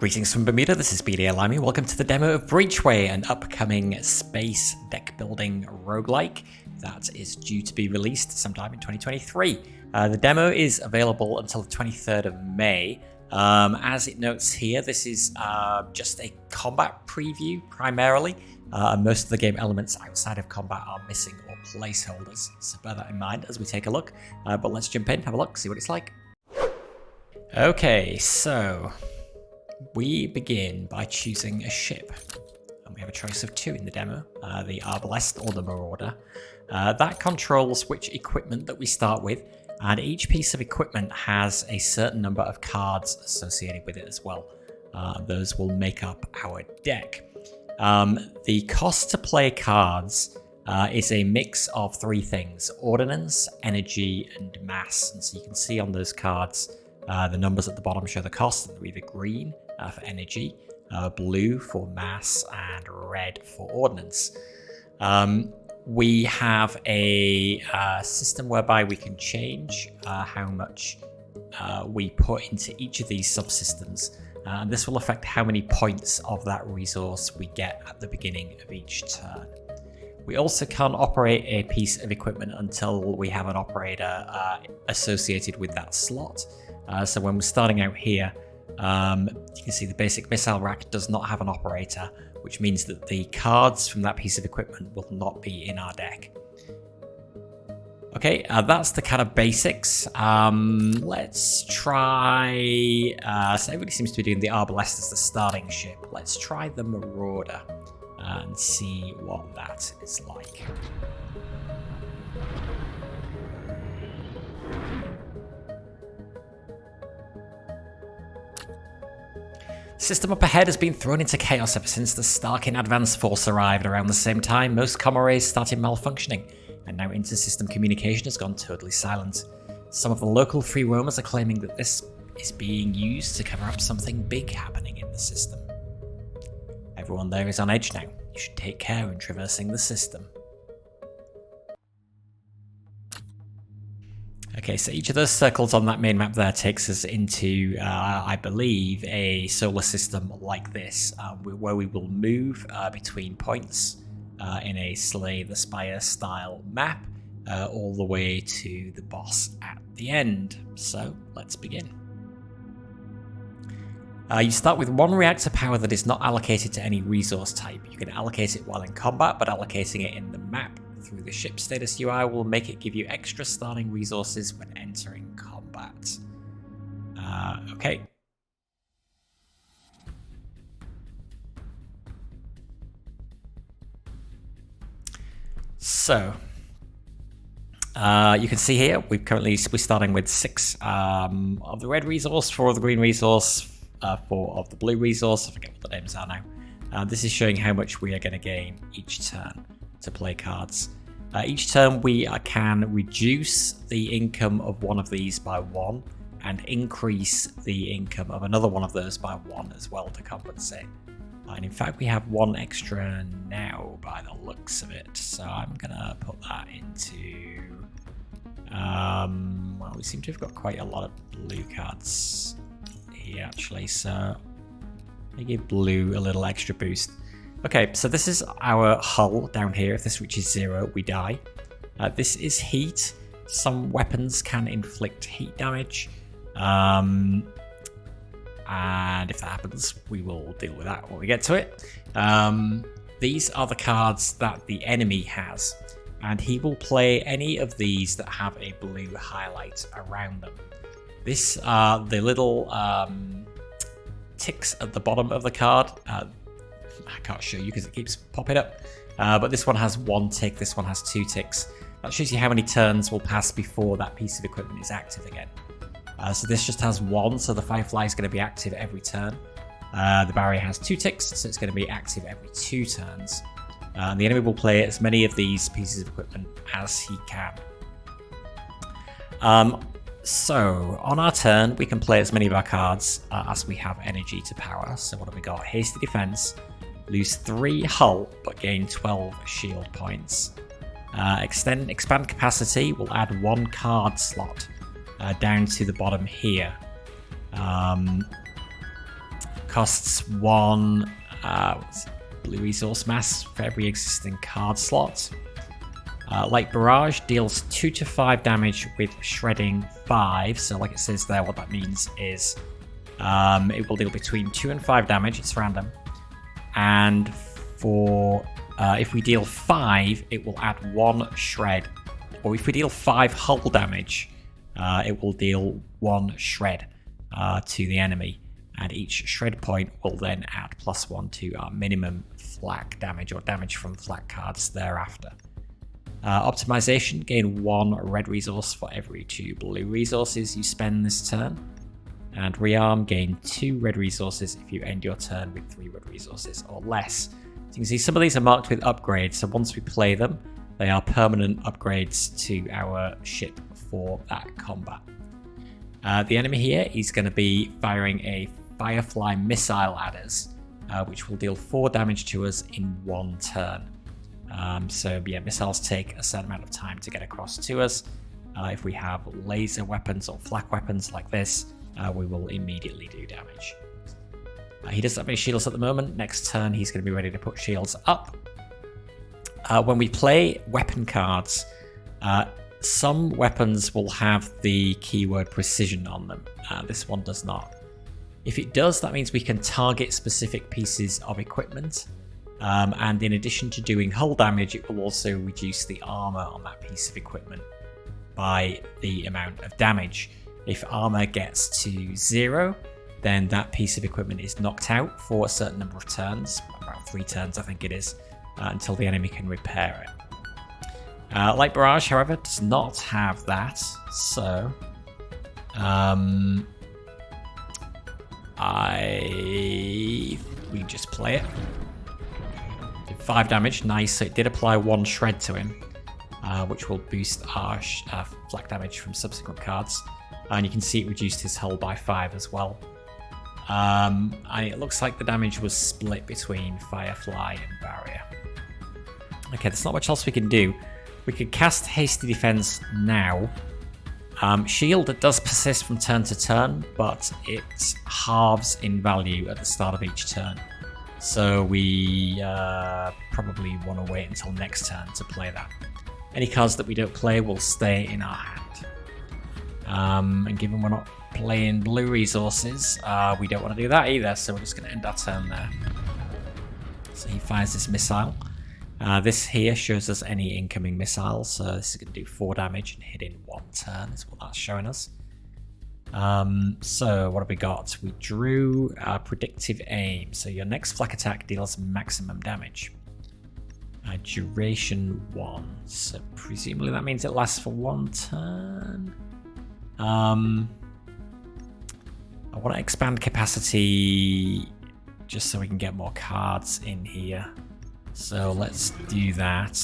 Greetings from Bermuda, this is BDA Limey. Welcome to the demo of Breachway, an upcoming space deck building roguelike that is due to be released sometime in 2023. The demo is available until the 23rd of May. As it notes here, this is just a combat preview primarily. Most of the game elements outside of combat are missing or placeholders, so bear that in mind as we take a look. But let's jump in, have a look, see what it's like. Okay, so we begin by choosing a ship, and we have a choice of two in the demo, the Arbalest or the Marauder. That controls which equipment that we start with, and each piece of equipment has a certain number of cards associated with it as well. Those will make up our deck. The cost to play cards is a mix of three things: ordnance, energy, and mass. And so you can see on those cards, the numbers at the bottom show the cost. They're either green for energy, blue for mass, and red for ordnance. We have a system whereby we can change how much we put into each of these subsystems, and this will affect how many points of that resource we get at the beginning of each turn. We also can't operate a piece of equipment until we have an operator associated with that slot. So when we're starting out here, you can see the basic missile rack does not have an operator, which means that the cards from that piece of equipment will not be in our deck. Okay, that's the kind of basics. Let's try... so everybody seems to be doing the Arbalest as the starting ship. Let's try the Marauder and see what that is like. System up ahead has been thrown into chaos ever since the Starkin Advance Force arrived around the same time. Most comm arrays started malfunctioning, and now inter-system communication has gone totally silent. Some of the local free roamers are claiming that this is being used to cover up something big happening in the system. Everyone there is on edge now. You should take care in traversing the system. Okay, so each of those circles on that main map there takes us into, I believe, a solar system like this, where we will move between points in a Slay the Spire style map, all the way to the boss at the end. So, let's begin. You start with one reactor power that is not allocated to any resource type. You can allocate it while in combat, but allocating it in the map through the ship status UI will make it give you extra starting resources when entering combat. Okay. So, you can see here, we're starting with 6 of the red resource, 4 of the green resource, 4 of the blue resource. I forget what the names are now. This is showing how much we are going to gain each turn to play cards. Each turn we can reduce the income of one of these by 1 and increase the income of another one of those by 1 as well to compensate. And in fact we have 1 extra now by the looks of it, so I'm gonna put that into well, we seem to have got quite a lot of blue cards here actually, so I give blue a little extra boost. Okay, so this is our hull down here. If this reaches 0, we die. This is heat. Some weapons can inflict heat damage. And if that happens, we will deal with that when we get to it. These are the cards that the enemy has, and he will play any of these that have a blue highlight around them. This are the little ticks at the bottom of the card. I can't show you because it keeps popping up, but this one has 1 tick, this one has 2 ticks. That shows you how many turns will pass before that piece of equipment is active again. So this just has 1, so the Firefly is going to be active every turn. The barrier has 2 ticks, so it's going to be active every 2 turns. The enemy will play as many of these pieces of equipment as he can. So, on our turn, we can play as many of our cards as we have energy to power. So what have we got? Hasty Defense. Lose 3 hull, but gain 12 shield points. Expand capacity will add 1 card slot down to the bottom here. costs 1 blue resource mass for every existing card slot. Like Barrage, deals 2 to 5 damage with shredding 5. So like it says there, what that means is it will deal between 2 and 5 damage. It's random. And for if we deal 5, it will add 1 shred. Or if we deal 5 hull damage, it will deal 1 shred to the enemy. And each shred point will then add +1 to our minimum flak damage or damage from flak cards thereafter. Optimization, gain 1 red resource for every 2 blue resources you spend this turn. And rearm, gain 2 red resources if you end your turn with 3 red resources or less. So you can see some of these are marked with upgrades, so once we play them, they are permanent upgrades to our ship for that combat. The enemy here is going to be firing a Firefly missile at us, which will deal 4 damage to us in 1 turn. So yeah, missiles take a certain amount of time to get across to us. If we have laser weapons or flak weapons like this, we will immediately do damage. He doesn't have any shields at the moment. Next turn, he's going to be ready to put shields up. When we play weapon cards, some weapons will have the keyword precision on them. This one does not. If it does, that means we can target specific pieces of equipment. And in addition to doing hull damage, it will also reduce the armor on that piece of equipment by the amount of damage. If armor gets to 0, then that piece of equipment is knocked out for a certain number of turns, about 3 turns I think it is, until the enemy can repair it. Light Barrage, however, does not have that, so we just play it. Did 5 damage, nice. So it did apply 1 shred to him, which will boost our flak damage from subsequent cards. And you can see it reduced his hull by 5 as well. And it looks like the damage was split between Firefly and Barrier. Okay, there's not much else we can do. We could cast Hasty Defense now. Shield does persist from turn to turn, but it halves in value at the start of each turn. So we probably want to wait until next turn to play that. Any cards that we don't play will stay in our hand. And given we're not playing blue resources, we don't want to do that either, so we're just going to end our turn there. So he fires this missile. This here shows us any incoming missiles, so this is going to do 4 damage and hit in 1 turn, is what that's showing us. So what have we got? We drew Predictive Aim, so your next flak attack deals maximum damage. Duration 1, so presumably that means it lasts for 1 turn. I want to expand capacity just so we can get more cards in here. So let's do that.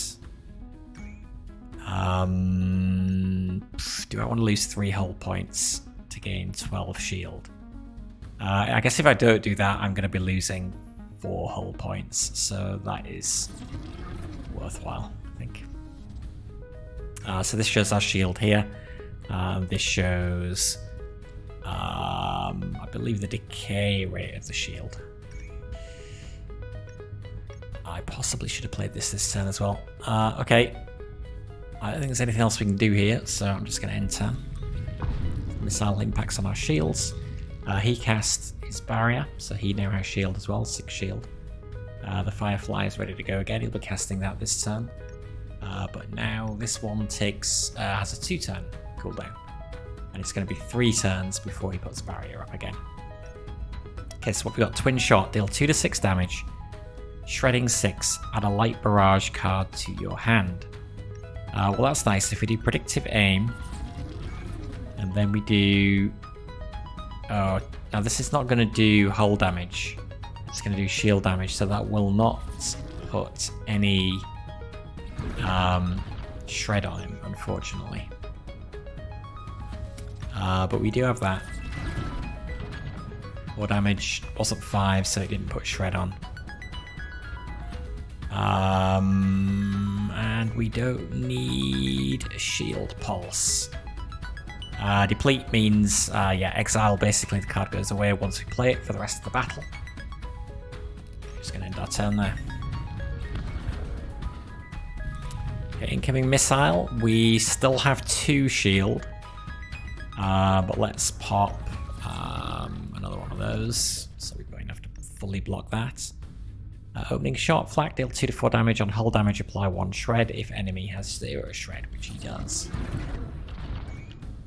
Do I want to lose 3 hull points to gain 12 shield? I guess if I don't do that, I'm going to be losing 4 hull points. So that is worthwhile, I think. So this shows our shield here. This shows, I believe, the decay rate of the shield. I possibly should have played this turn as well. Okay. I don't think there's anything else we can do here, so I'm just going to enter. Missile impacts on our shields. He cast his barrier, so he now has shield as well, 6 shield. The Firefly is ready to go again. He'll be casting that this turn. But now this one has a 2-turn cooldown. And it's going to be 3 turns before he puts barrier up again. Okay, so what we got? Twin Shot, deal 2 to 6 damage. Shredding 6, add a Light Barrage card to your hand. Well, that's nice. If we do Predictive Aim, and then we do... Oh, now this is not going to do hull damage. It's going to do shield damage, so that will not put any shred on him, unfortunately. But we do have that. 4 damage, wasn't 5, so it didn't put shred on. And we don't need a shield pulse. Deplete means, exile. Basically, the card goes away once we play it for the rest of the battle. Just going to end our turn there. Okay, incoming missile. We still have 2 shield. But let's pop another one of those. So we're going to have to fully block that. Opening shot, flak, deal 2 to 4 damage. On hull damage, apply 1 shred if enemy has 0 shred, which he does.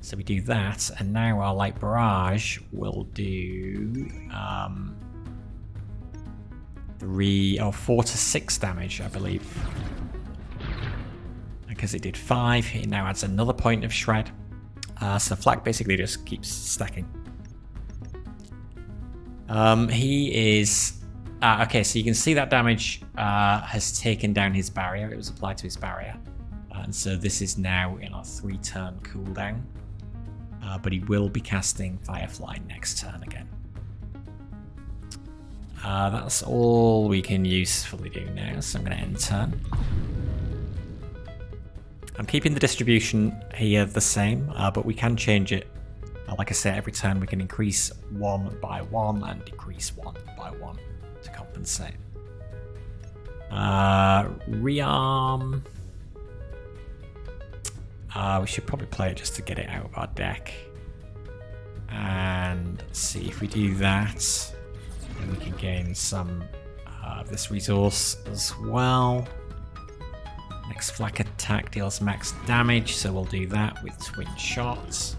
So we do that, and now our light barrage will do 4 to 6 damage, I believe. Because it did 5, it now adds another point of shred. So flak basically just keeps stacking. He is... okay, so you can see that damage has taken down his barrier. It was applied to his barrier. And so this is now in our 3-turn cooldown. But he will be casting Firefly next turn again. That's all we can usefully do now, so I'm going to end turn. I'm keeping the distribution here the same, but we can change it. Like I said, every turn we can increase 1 by 1 and decrease 1 by 1 to compensate. Rearm. We should probably play it just to get it out of our deck. And see if we do that, then we can gain some of this resource as well. Next flak attack deals max damage, so we'll do that with twin shots.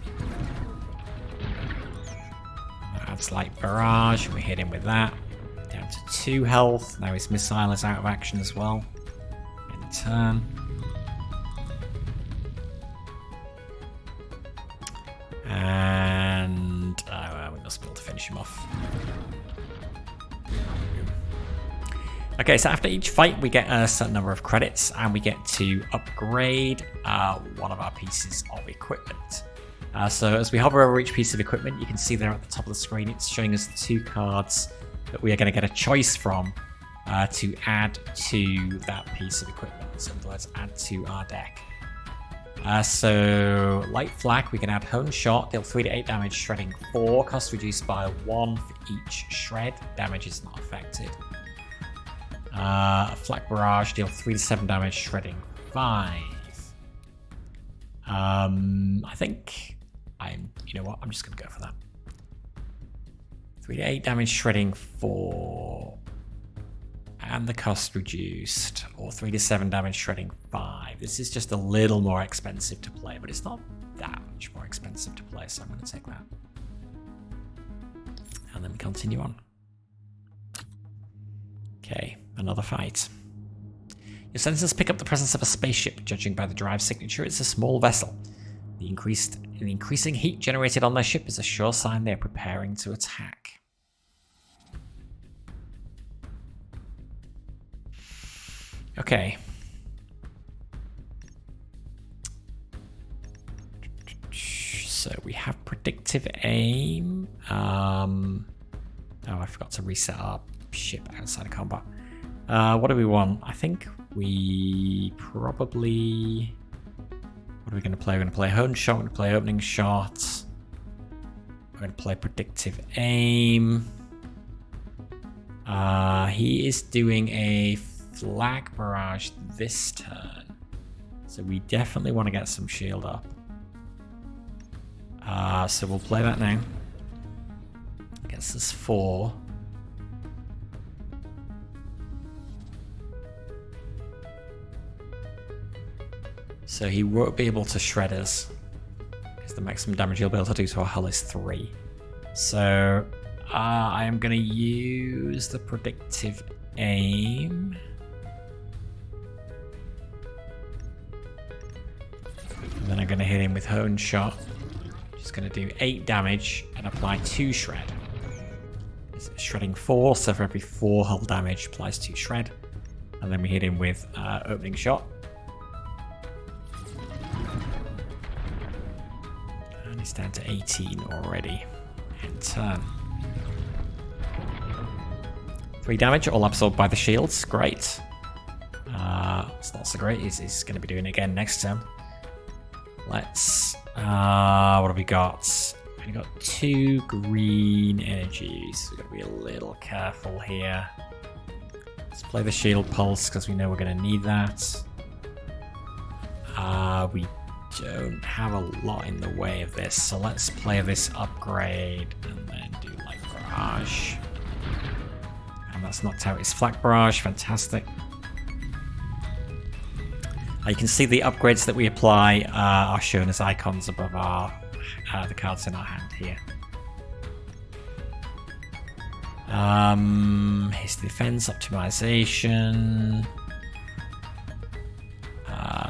Adds light barrage, we hit him with that. Down to 2 health, now his missile is out of action as well. In turn. And we must be able to finish him off. Okay, so after each fight we get a certain number of credits and we get to upgrade one of our pieces of equipment. So as we hover over each piece of equipment, you can see there at the top of the screen it's showing us the 2 cards that we are going to get a choice from to add to that piece of equipment. So in other words, add to our deck. So light flak, we can add hone shot, deal 3 to 8 damage, shredding 4, cost reduced by 1 for each shred, damage is not affected. Flak barrage, deal 3 to 7 damage, shredding 5. I think you know what, I'm just gonna go for that. 3 to 8 damage, shredding 4. And the cost reduced, or 3 to 7 damage, shredding 5. This is just a little more expensive to play, but it's not that much more expensive to play, so I'm going to take that. And then we continue on. Okay, another fight. Your sensors pick up the presence of a spaceship. Judging by the drive signature, it's a small vessel. The increasing heat generated on their ship is a sure sign they are preparing to attack. Okay. So we have predictive aim. Oh, I forgot to reset our ship outside of combat. What do we want? I think we probably... What are we going to play? We're going to play hone shot, we're going to play opening shot. We're going to play predictive aim. He is doing a flak barrage this turn, so we definitely want to get some shield up. So we'll play that now. Gets us 4. So he won't be able to shred us, because the maximum damage he'll be able to do to our hull is 3. So I am going to use the predictive aim. And then I'm going to hit him with hone shot. Just going to do 8 damage and apply 2 shred. It's shredding 4, so for every 4 hull damage applies 2 shred. And then we hit him with opening shot. And he's down to 18 already. End turn. 3 damage, all absorbed by the shields. Great. It's not so great. He's going to be doing it again next turn. Let's... what have we got? We've got 2 green energies. We've got to be a little careful here. Let's play the shield pulse because we know we're going to need that. We don't have a lot in the way of this, so let's play this upgrade and then do light barrage. And that's knocked out his flak barrage. Fantastic. You can see the upgrades that we apply are shown as icons above the cards in our hand here. Here's the defense optimization.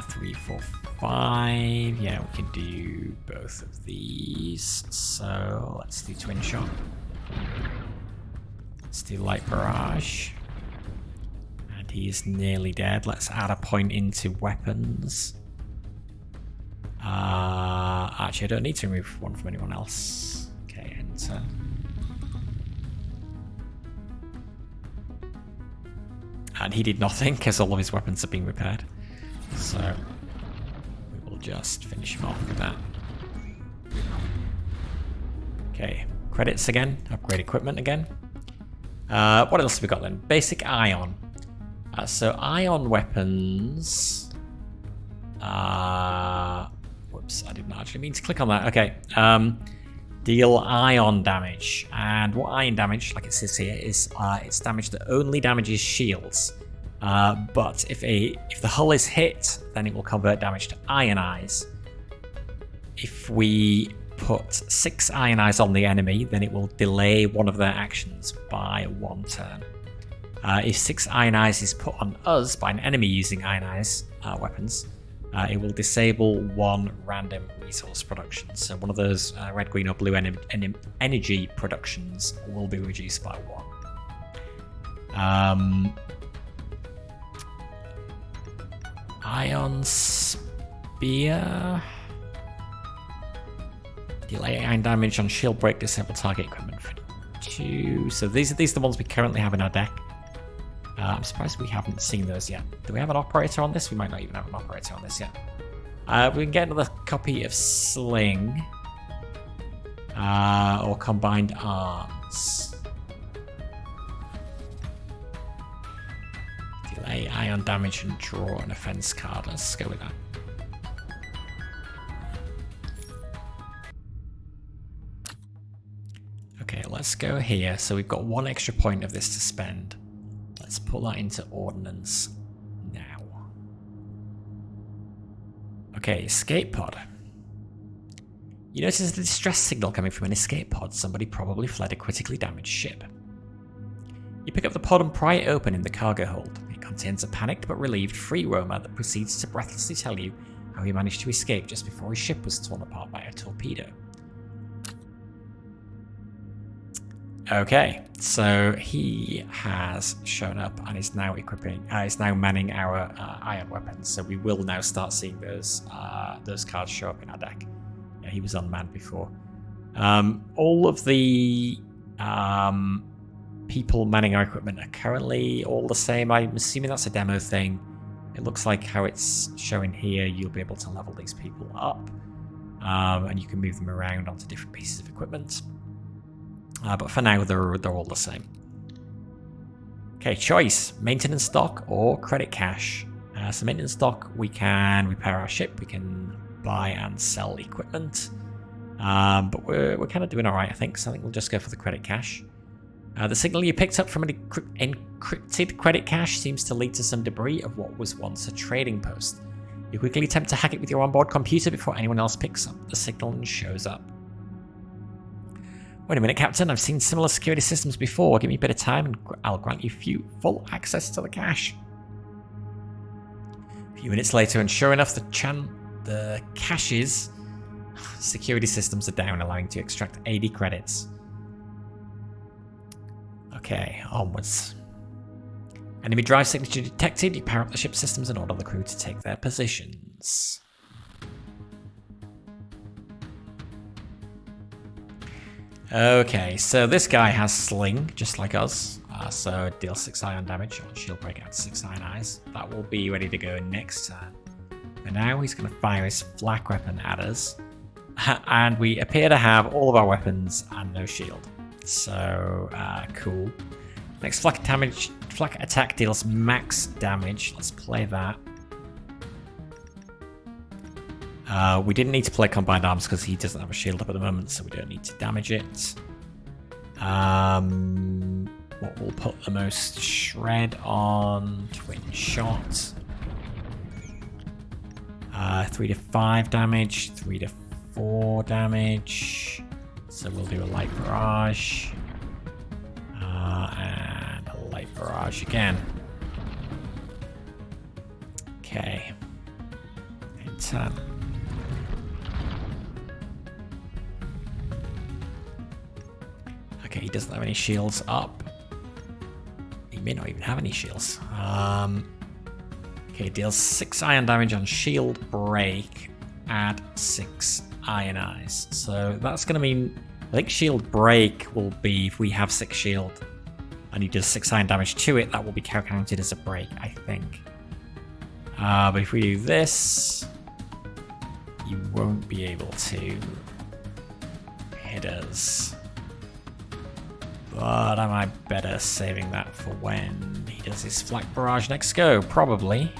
3, 4, 5. Yeah, we can do both of these. So let's do twin shot. Let's do light barrage. And he is nearly dead. Let's add a point into weapons. Actually, I don't need to remove one from anyone else. Okay, enter. And he did nothing because all of his weapons are being repaired. So we will just finish him off with that. Okay, credits again, upgrade equipment again. What else have we got then? Basic ion. So ion weapons. Whoops, I didn't actually mean to click on that. Okay. Deal ion damage. And what ion damage, like it says here, is it's damage that only damages shields. But if the hull is hit, then it will convert damage to ionize. If we put 6 ionize on the enemy, then it will delay one of their actions by 1 turn. If 6 ionize is put on us by an enemy using ionize weapons, it will disable 1 random resource production. So one of those red, green, or blue energy productions will be reduced by 1. Ion Spear. Delay ion damage on shield break, disable target equipment for 2. So these are the ones we currently have in our deck. I'm surprised we haven't seen those yet. Do we have an operator on this? We might not even have an operator on this yet. We can get another copy of Sling. Or Combined Arms. Delay ion damage and draw an offense card. Let's go with that. Okay, let's go here. So we've got 1 extra point of this to spend. Let's put that into ordnance now. Okay, escape pod. You notice a distress signal coming from an escape pod. Somebody probably fled a critically damaged ship. You pick up the pod and pry it open in the cargo hold. It contains a panicked but relieved free roamer that proceeds to breathlessly tell you how he managed to escape just before his ship was torn apart by a torpedo. Okay, so he has shown up and is now manning our ion weapons. So we will now start seeing those cards show up in our deck. Yeah, he was unmanned before. All of the people manning our equipment are currently all the same. I'm assuming that's a demo thing. It looks like how it's showing here. You'll be able to level these people up, and you can move them around onto different pieces of equipment. But for now, they're all the same. Okay, choice: maintenance stock or credit cash. So maintenance stock, we can repair our ship, we can buy and sell equipment. But we're kind of doing all right, I think. So I think we'll just go for the credit cash. The signal you picked up from an encrypted credit cache seems to lead to some debris of what was once a trading post. You quickly attempt to hack it with your onboard computer before anyone else picks up the signal and shows up. Wait a minute, Captain. I've seen similar security systems before. Give me a bit of time and I'll grant you full access to the cache. A few minutes later, and sure enough, the cache's security systems are down, allowing you to extract 80 credits. Okay, onwards. Enemy drive signature detected. You power up the ship systems and order the crew to take their positions. Okay, so this guy has Sling, just like us. So deal 6 ion damage on shield break out 6 ion eyes. That will be ready to go next turn. And now he's going to fire his flak weapon at us. And we appear to have all of our weapons and no shield. So, cool. Next flak attack deals max damage. Let's play that. We didn't need to play Combined Arms because he doesn't have a shield up at the moment, so we don't need to damage it. What will put the most? Shred on Twin Shot. 3 to 5 damage, 3 to 4 damage. So we'll do a Light Barrage. And a Light Barrage again. Okay. In turn. Okay, he doesn't have any shields up. He may not even have any shields. Okay, deals 6 iron damage on shield break. Add 6 iron eyes. So that's going to mean, I think shield break will be if we have 6 shield and he does 6 iron damage to it, that will be counted as a break, I think. But if we do this, you won't be able to hit us. But am I better saving that for when he does his flak barrage next go? Probably.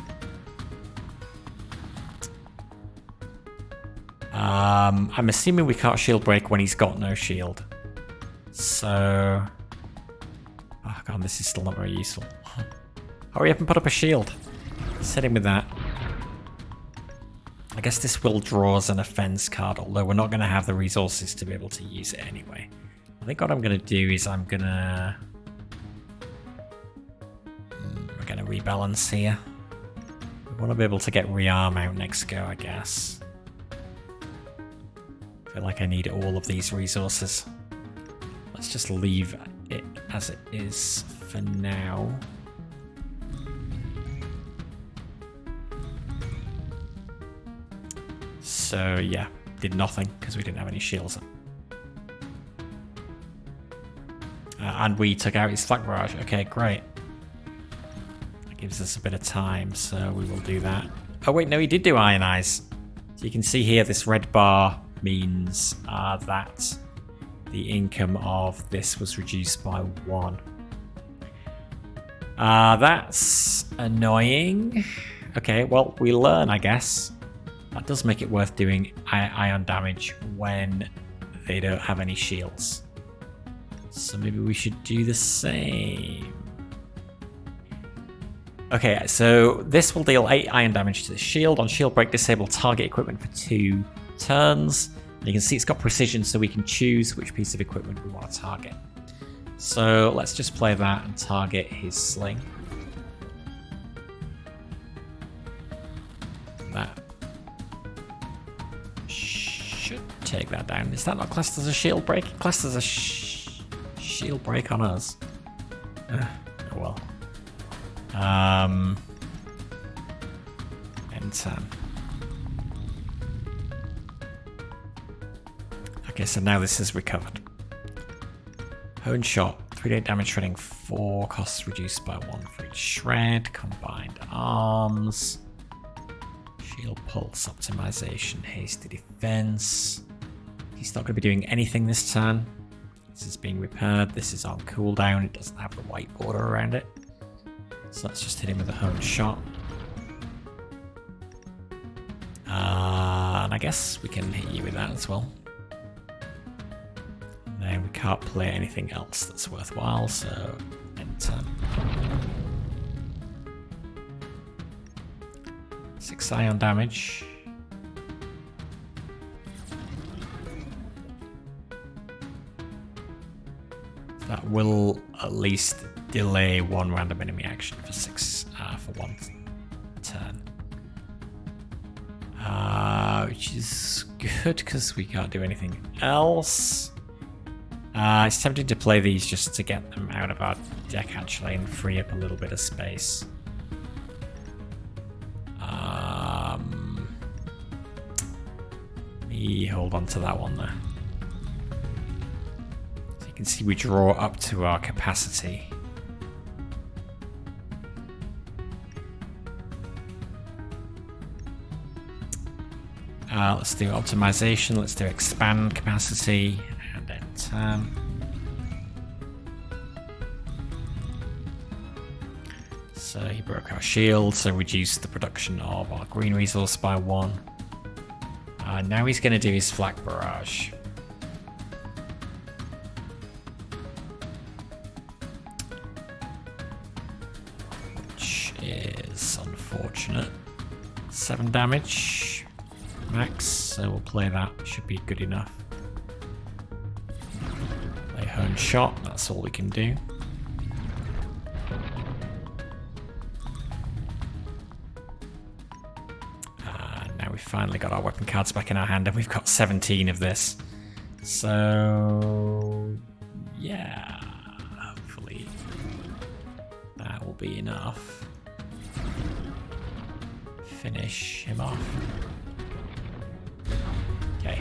I'm assuming we can't shield break when he's got no shield. So... oh god, this is still not very useful. Hurry up and put up a shield. Set him with that. I guess this will draw us an offense card, although we're not going to have the resources to be able to use it anyway. I think what I'm going to do is I'm going to... we're going to rebalance here. We want to be able to get rearm out next go, I guess. I feel like I need all of these resources. Let's just leave it as it is for now. So yeah, did nothing because we didn't have any shields up. And we took out his flak barrage. Okay, great. That gives us a bit of time, so we will do that. Oh wait, no, he did do iron eyes. So you can see here this red bar means that the income of this was reduced by 1. That's annoying. Okay, well, we learn, I guess. That does make it worth doing iron damage when they don't have any shields. So maybe we should do the same. Okay, so this will deal 8 iron damage to the shield. On shield break, disable target equipment for 2 turns. And you can see it's got precision, so we can choose which piece of equipment we want to target. So let's just play that and target his sling. That should take that down. Is that not classed as a shield break? Classed as a shield break on us. Oh well. End turn. Okay, so now this is recovered. Hone shot, 3d damage, shredding 4, costs reduced by 1 for each shred, combined arms, shield pulse optimization, hasty defense. He's not going to be doing anything this turn. This is being repaired, this is on cooldown, it doesn't have the white border around it. So let's just hit him with a hone shot. And I guess we can hit you with that as well. And we can't play anything else that's worthwhile, so end turn. 6 ion damage. That will at least delay 1 random enemy action for 1 turn. Which is good because we can't do anything else. It's tempting to play these just to get them out of our deck actually and free up a little bit of space. Let me hold on to that one there. So you can see we draw up to our capacity. Let's do optimization, let's do expand capacity, and then turn. So he broke our shield, so reduced the production of our green resource by 1. Now he's going to do his flak barrage. Which is unfortunate. 7 damage max, so we'll play that. Should be good enough. Play hone shot, that's all we can do. Now we've finally got our weapon cards back in our hand, and we've got 17 of this. So yeah, hopefully that will be enough. Finish him off. Okay.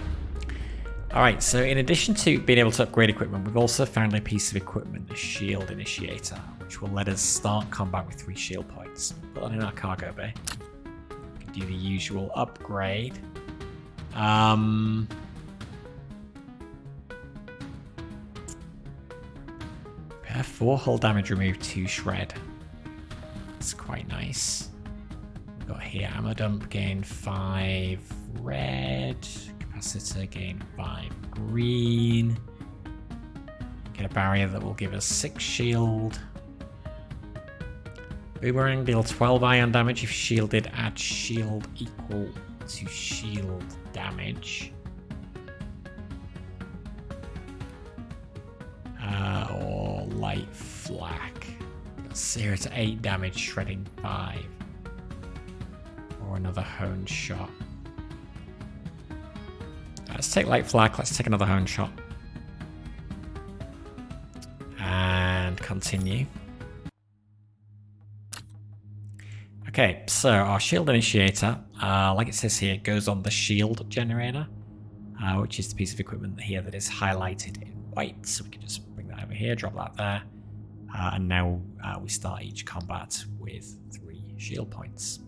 Alright, so in addition to being able to upgrade equipment, we've also found a piece of equipment, the shield initiator, which will let us start combat with 3 shield points. Put that in our cargo bay. We can do the usual upgrade. Repair 4 hull damage, remove 2 shred. That's quite nice. Got here ammo dump, gain 5 red, capacitor gain 5 green, get a barrier that will give us 6 shield. Boomerang deal 12 ion damage if shielded, add shield equal to shield damage. Or light flak. 0 to 8 damage, shredding 5. Or another hone shot. Let's take light flak, let's take another hone shot. And continue. Okay, so our shield initiator, like it says here, goes on the shield generator, which is the piece of equipment here that is highlighted in white. So we can just bring that over here, drop that there. And now we start each combat with 3 shield points.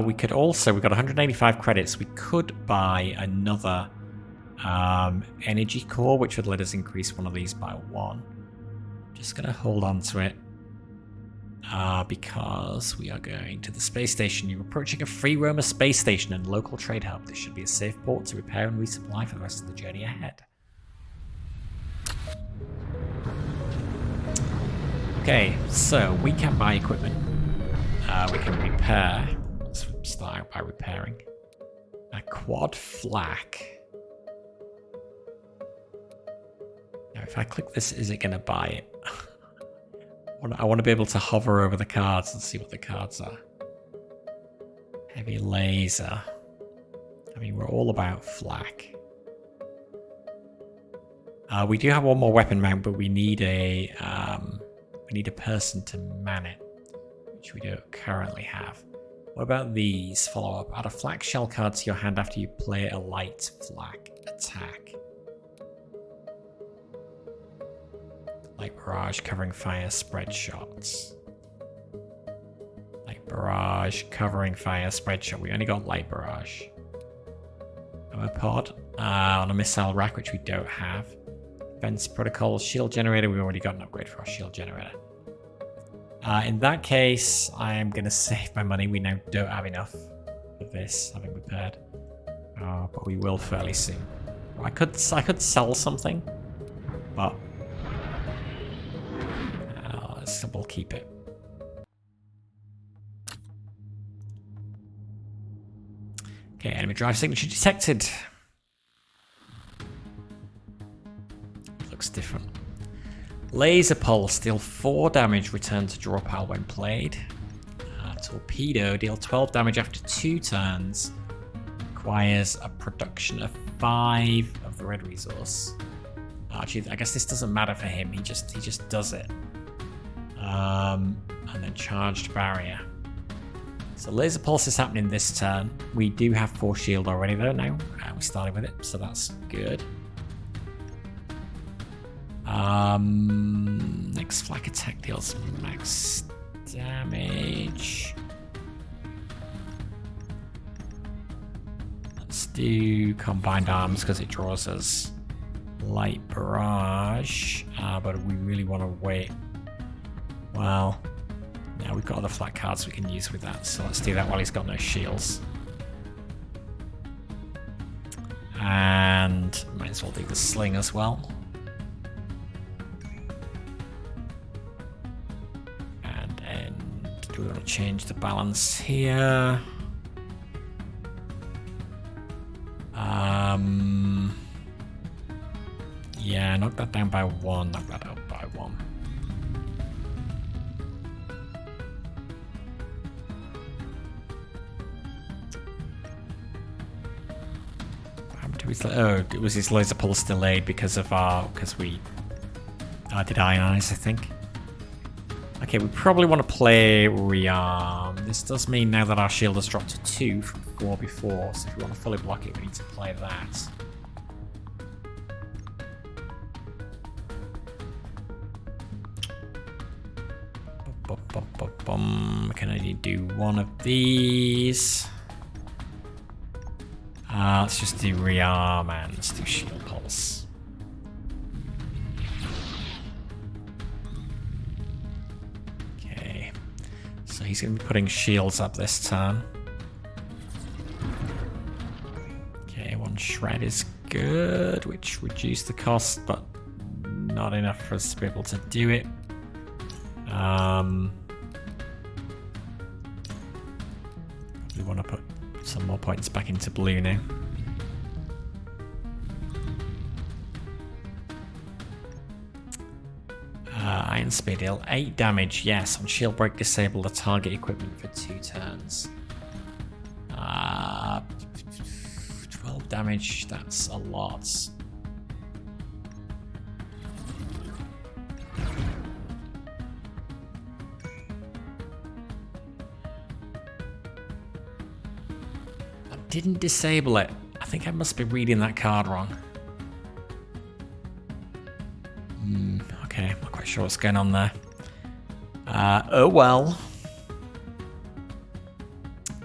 We could also, we've got 185 credits, we could buy another energy core, which would let us increase one of these by 1. Just going to hold on to it because we are going to the space station. You're approaching a free roamer space station and local trade hub. This should be a safe port to repair and resupply for the rest of the journey ahead. Okay, so we can buy equipment. We can repair. Let's start out by repairing. A quad flak. Now, if I click this, is it going to buy it? I want to be able to hover over the cards and see what the cards are. Heavy laser. I mean, we're all about flak. We do have one more weapon mount, but we need a person to man it, which we don't currently have. What about these? Follow up. Add a flak shell card to your hand after you play a light flak attack. Light barrage, covering fire, spread shots. Light barrage, covering fire, spread shot. We only got light barrage. Ammo pod on a missile rack, which we don't have. Defense protocol, shield generator. We've already got an upgrade for our shield generator. In that case, I am going to save my money. We now don't have enough of this, having repaired. But we will fairly soon. I could sell something, but we'll keep it. Okay, enemy drive signature detected. Looks different. Laser pulse, deal 4 damage, return to draw pile when played. Torpedo, deal 12 damage after 2 turns. Requires a production of 5 of the red resource. Actually, I guess this doesn't matter for him. He just does it. And then charged barrier. So laser pulse is happening this turn. We do have 4 shield already though now. We started with it, so that's good. Next flak attack deals max damage. Let's do combined arms because it draws us light barrage. But we really want to wait Well, now we've got other flat cards we can use with that, so let's do that while he's got no shields. And might as well do the sling as well. Do we want to change the balance here? Yeah, knock that down by 1, knock that up by 1. What happened to his... Oh, it was his laser pulse delayed because we did ionize, I think. Okay, we probably want to play rearm. This does mean now that our shield has dropped to 2 from 4 before, so if we want to fully block it, we need to play that. We can only do one of these. Let's just do rearm and let's do shield pulse. Okay, so he's going to be putting shields up this turn. Okay, 1 shred is good, which reduced the cost, but not enough for us to be able to do it. We want to put some more points back into blue now. Iron Spear deal 8 damage, yes. On shield break, disable the target equipment for 2 turns. 12 damage, that's a lot. Didn't disable it. I think I must be reading that card wrong. Okay, not quite sure what's going on there. Oh well.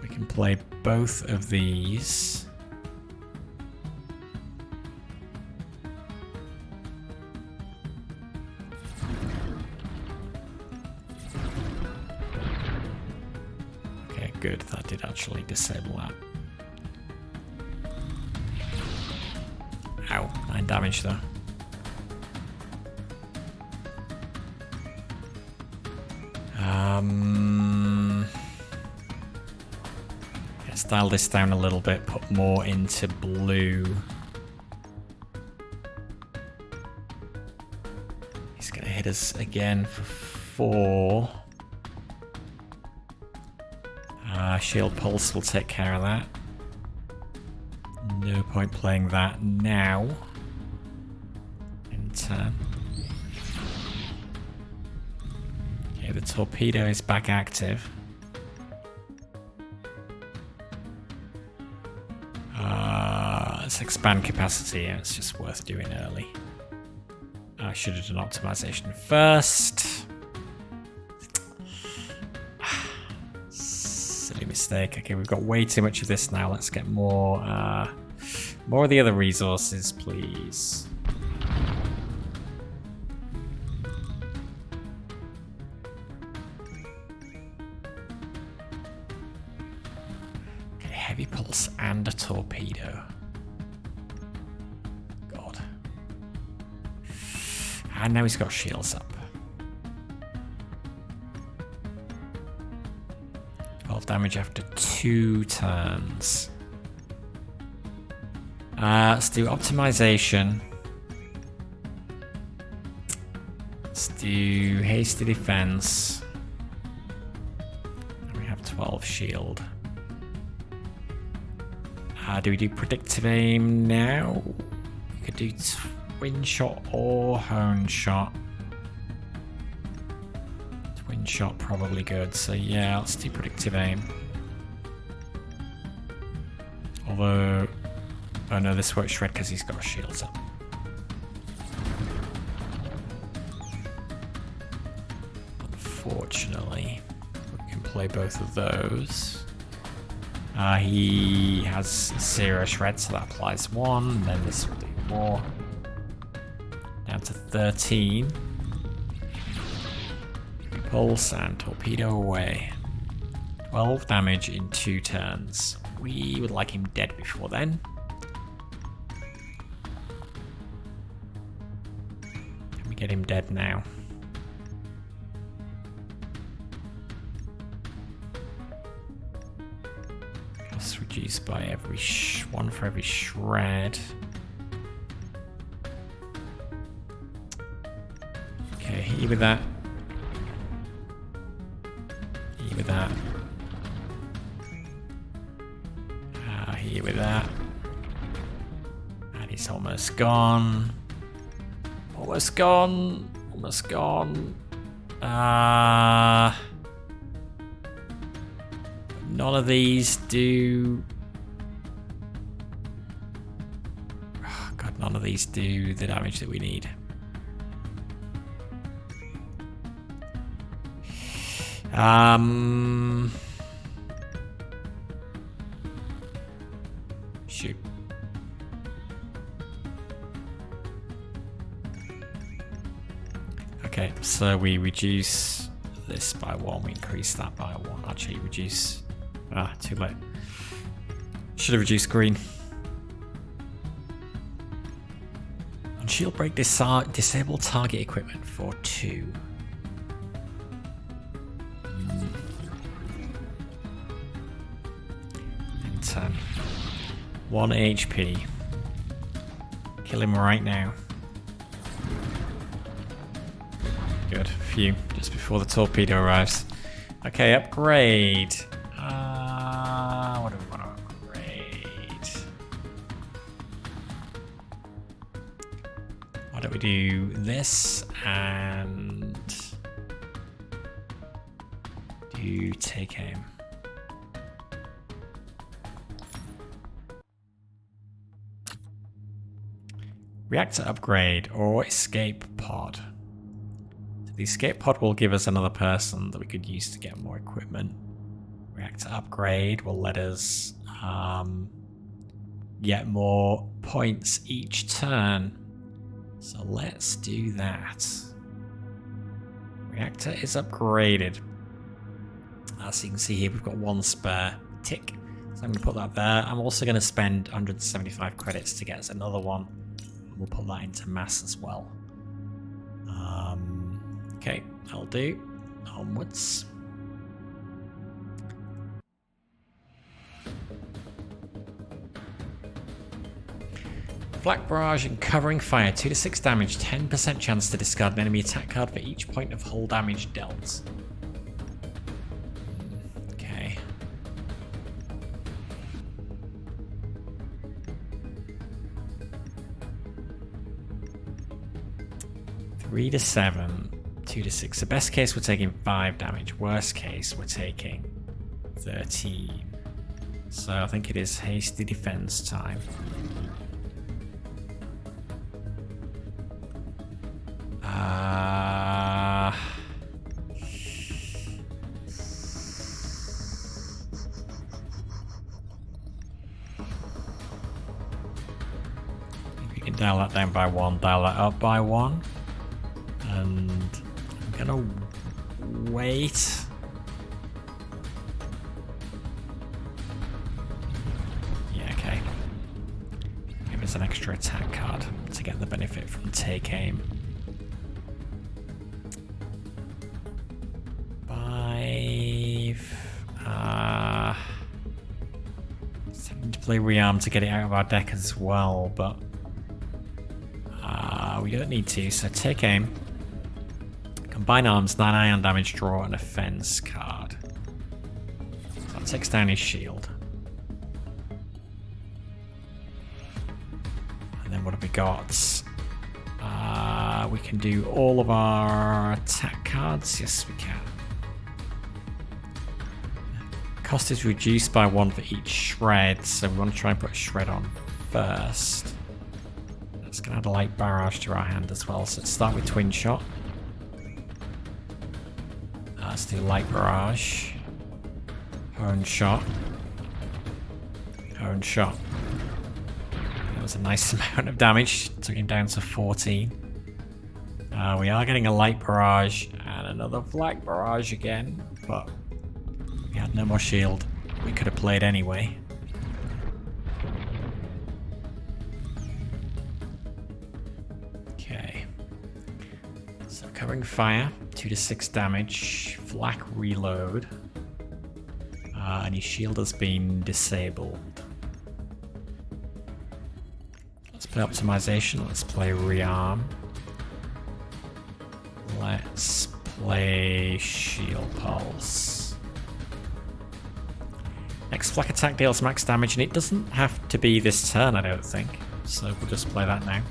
We can play both of these. Okay, good. That did actually disable that. Ow, 9 damage though. Let's dial this down a little bit, put more into blue. He's gonna hit us again for 4. Shield Pulse will take care of that. No point playing that now. In turn. Okay, the torpedo is back active. Let's expand capacity. Yeah, it's just worth doing early. I should have done optimization first. Silly mistake. Okay, we've got way too much of this now. Let's get more of the other resources, please. Okay, heavy pulse and a torpedo. God. And now he's got shields up. 12 damage after 2 turns. Let's do optimization. Let's do hasty defense. And we have 12 shield. Do we do predictive aim now? We could do twin shot or hone shot. Twin shot probably good. So yeah, let's do predictive aim. Although, oh no, this won't shred because he's got shields up. Unfortunately, we can play both of those. He has 0 shred, so that applies 1, and then this will do more. Down to 13. Pulse and torpedo away. 12 damage in 2 turns. We would like him dead before then. Can we get him dead now? Cost reduced by every one for every shred. Okay, hit you with that. Hit you with that. Hit you with that. And he's almost gone. Almost gone. Almost gone. None of these do... Oh God, none of these do the damage that we need. Shoot. Okay, so we reduce this by 1, we increase that by 1. Actually, reduce... too late. Should have reduced green. On shield break, disable target equipment for 2. And 10. 1 HP. Kill him right now. Good. Phew. Just before the torpedo arrives. Okay, upgrade. What do we want to upgrade? Why don't we do this and do take aim? Reactor upgrade or escape pod. So the escape pod will give us another person that we could use to get more equipment. Reactor upgrade will let us get more points each turn. So let's do that. Reactor is upgraded. As you can see here, we've got 1 spare tick. So I'm going to put that there. I'm also going to spend 175 credits to get us another one. We'll put that into mass as well. Okay, that'll do. Onwards. Flak barrage and covering fire, 2 to 6 damage, 10% chance to discard an enemy attack card for each point of hull damage dealt. Okay. Three to 7, 2 to 6. So best case we're taking 5 damage. Worst case we're taking 13. So I think it is hasty defense time. We can dial that down by 1, dial that up by 1. And I'm gonna wait. Yeah, okay. Give us an extra attack card to get the benefit from take aim. 5. Starting to play rearm to get it out of our deck as well, but we don't need to. So take aim. Combine arms, 9 ion damage, draw an offense card. So that takes down his shield. And then what have we got? We can do all of our attack cards. Yes, we can. Cost is reduced by 1 for each shred, so we want to try and put a shred on first. That's going to add a light barrage to our hand as well. So let's start with twin shot. Let's do light barrage. Hone shot. Hone shot. That was a nice amount of damage. Took him down to 14. We are getting a light barrage and Another flak barrage again, but we had no more shield. We could have played anyway. Okay. So covering fire, 2 to 6 damage, flak reload, and his shield has been disabled. Let's play optimization, let's play rearm. Let's play shield pulse. Next flak attack deals max damage, and it doesn't have to be this turn, I don't think. So we'll just play that now.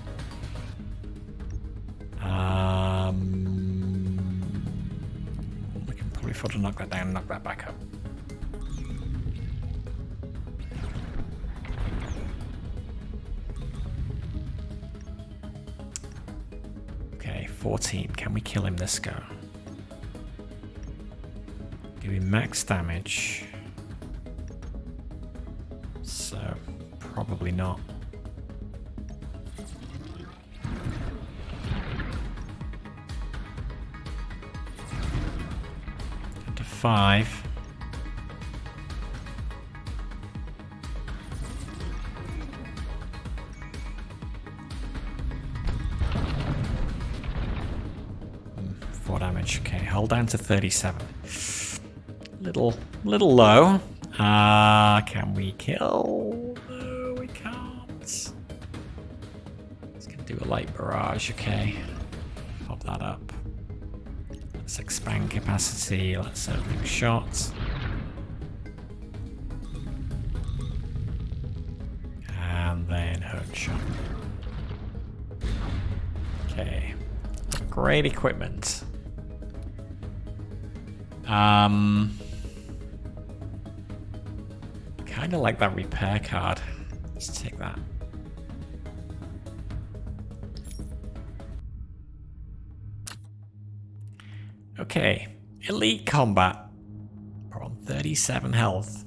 We can probably afford to knock that down and knock that back up. Okay, 14. Can we kill him this go? Do we max damage? So, probably not. Down to 5. Okay, hold down to 37. Little low. Can we kill? No, we can't. It's gonna do a light barrage. Okay, pop that up. Let's expand capacity. Let's open shot. And then hook shot. Okay, great equipment. Kind of like that repair card. Let's take that. Okay, elite combat. We're on 37 health.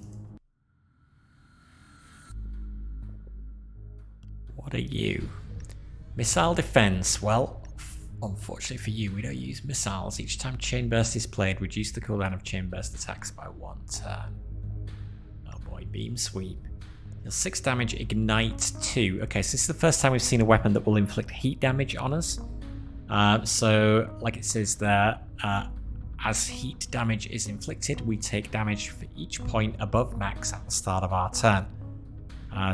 What are you? Missile defense. Well, unfortunately for you, we don't use missiles. Each time chain burst is played, reduce the cooldown of chain burst attacks by 1 turn. Oh boy, beam sweep. Deal 6 damage, ignite 2. Okay, so this is the first time we've seen a weapon that will inflict heat damage on us. So, like it says there, as heat damage is inflicted, we take damage for each point above max at the start of our turn.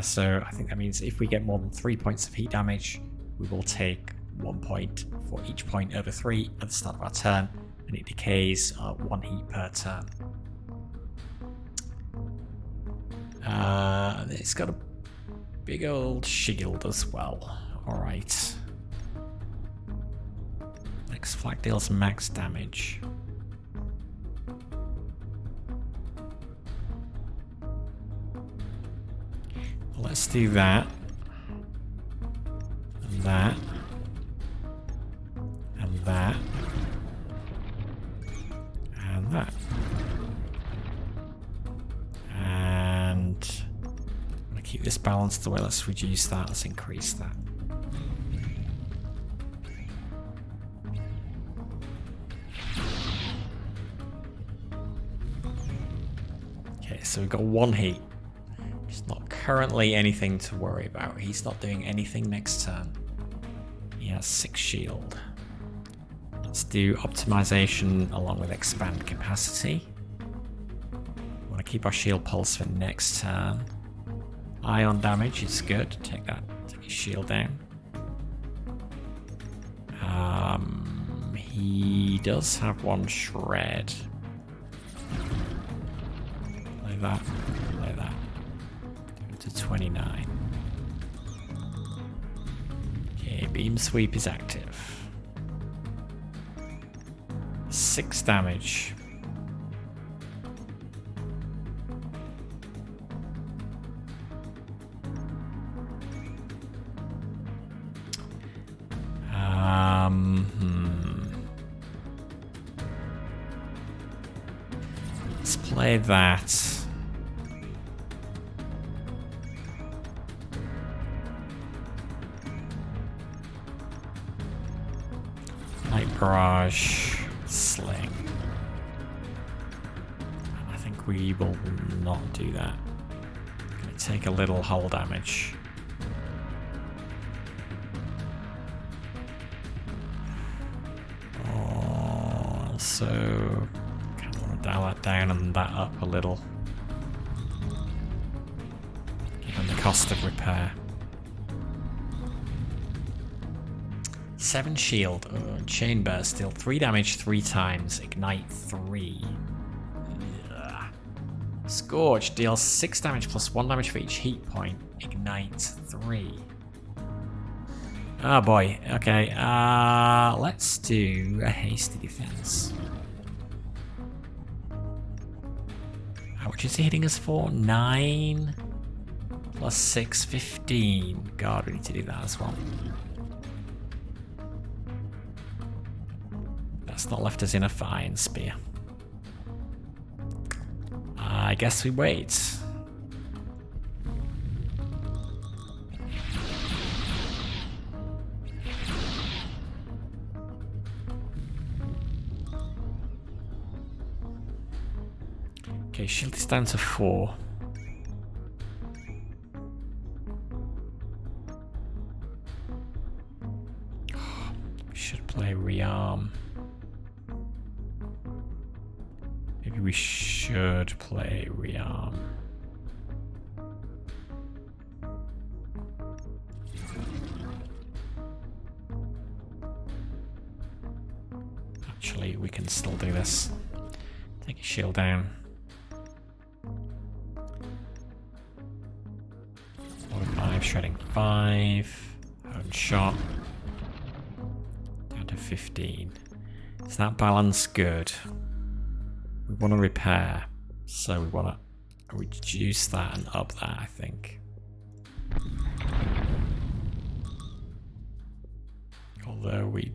So I think that means if we get more than 3 points of heat damage, we will take 1 point for each point over 3 at the start of our turn, and it decays 1 heat per turn. It's got a big old shield as well. Alright. Next flak deals max damage. Let's do that. And that. And that. And that. And I'm going to keep this balanced the way. Let's reduce that. Let's increase that. Okay, so we've got 1 heat. It's not currently anything to worry about. He's not doing anything next turn. He has 6 shield. Let's do optimization along with expand capacity. We want to keep our shield pulse for next turn. Ion damage is good. Take that. Take his shield down. He does have 1 shred. Like that. Like that. To 29. Okay, beam sweep is active. 6 damage. Let's play that. Barrage, Deckbuilding. And I think we will not do that. Gonna take a little hull damage. Oh, so kind of want to dial that down and that up a little. Given the cost of repair. 7 shield, chain burst, deal 3 damage 3 times, ignite 3. Ugh. Scorch, deals 6 damage plus 1 damage for each heat point, ignite 3. Oh boy, okay, let's do a hasty defense. How much is he hitting us for? 9 plus 6, 15. God, we need to do that as well. That's not left us in a fine spear. I guess we wait. Okay, shield is down to 4. We should play rearm. Maybe we should play rearm. Actually, we can still do this. Take a shield down. 5, shredding 5. Hone shot. Down to 15. Is that balance good? We want to repair, so we want to reduce that and up that, I think. Although we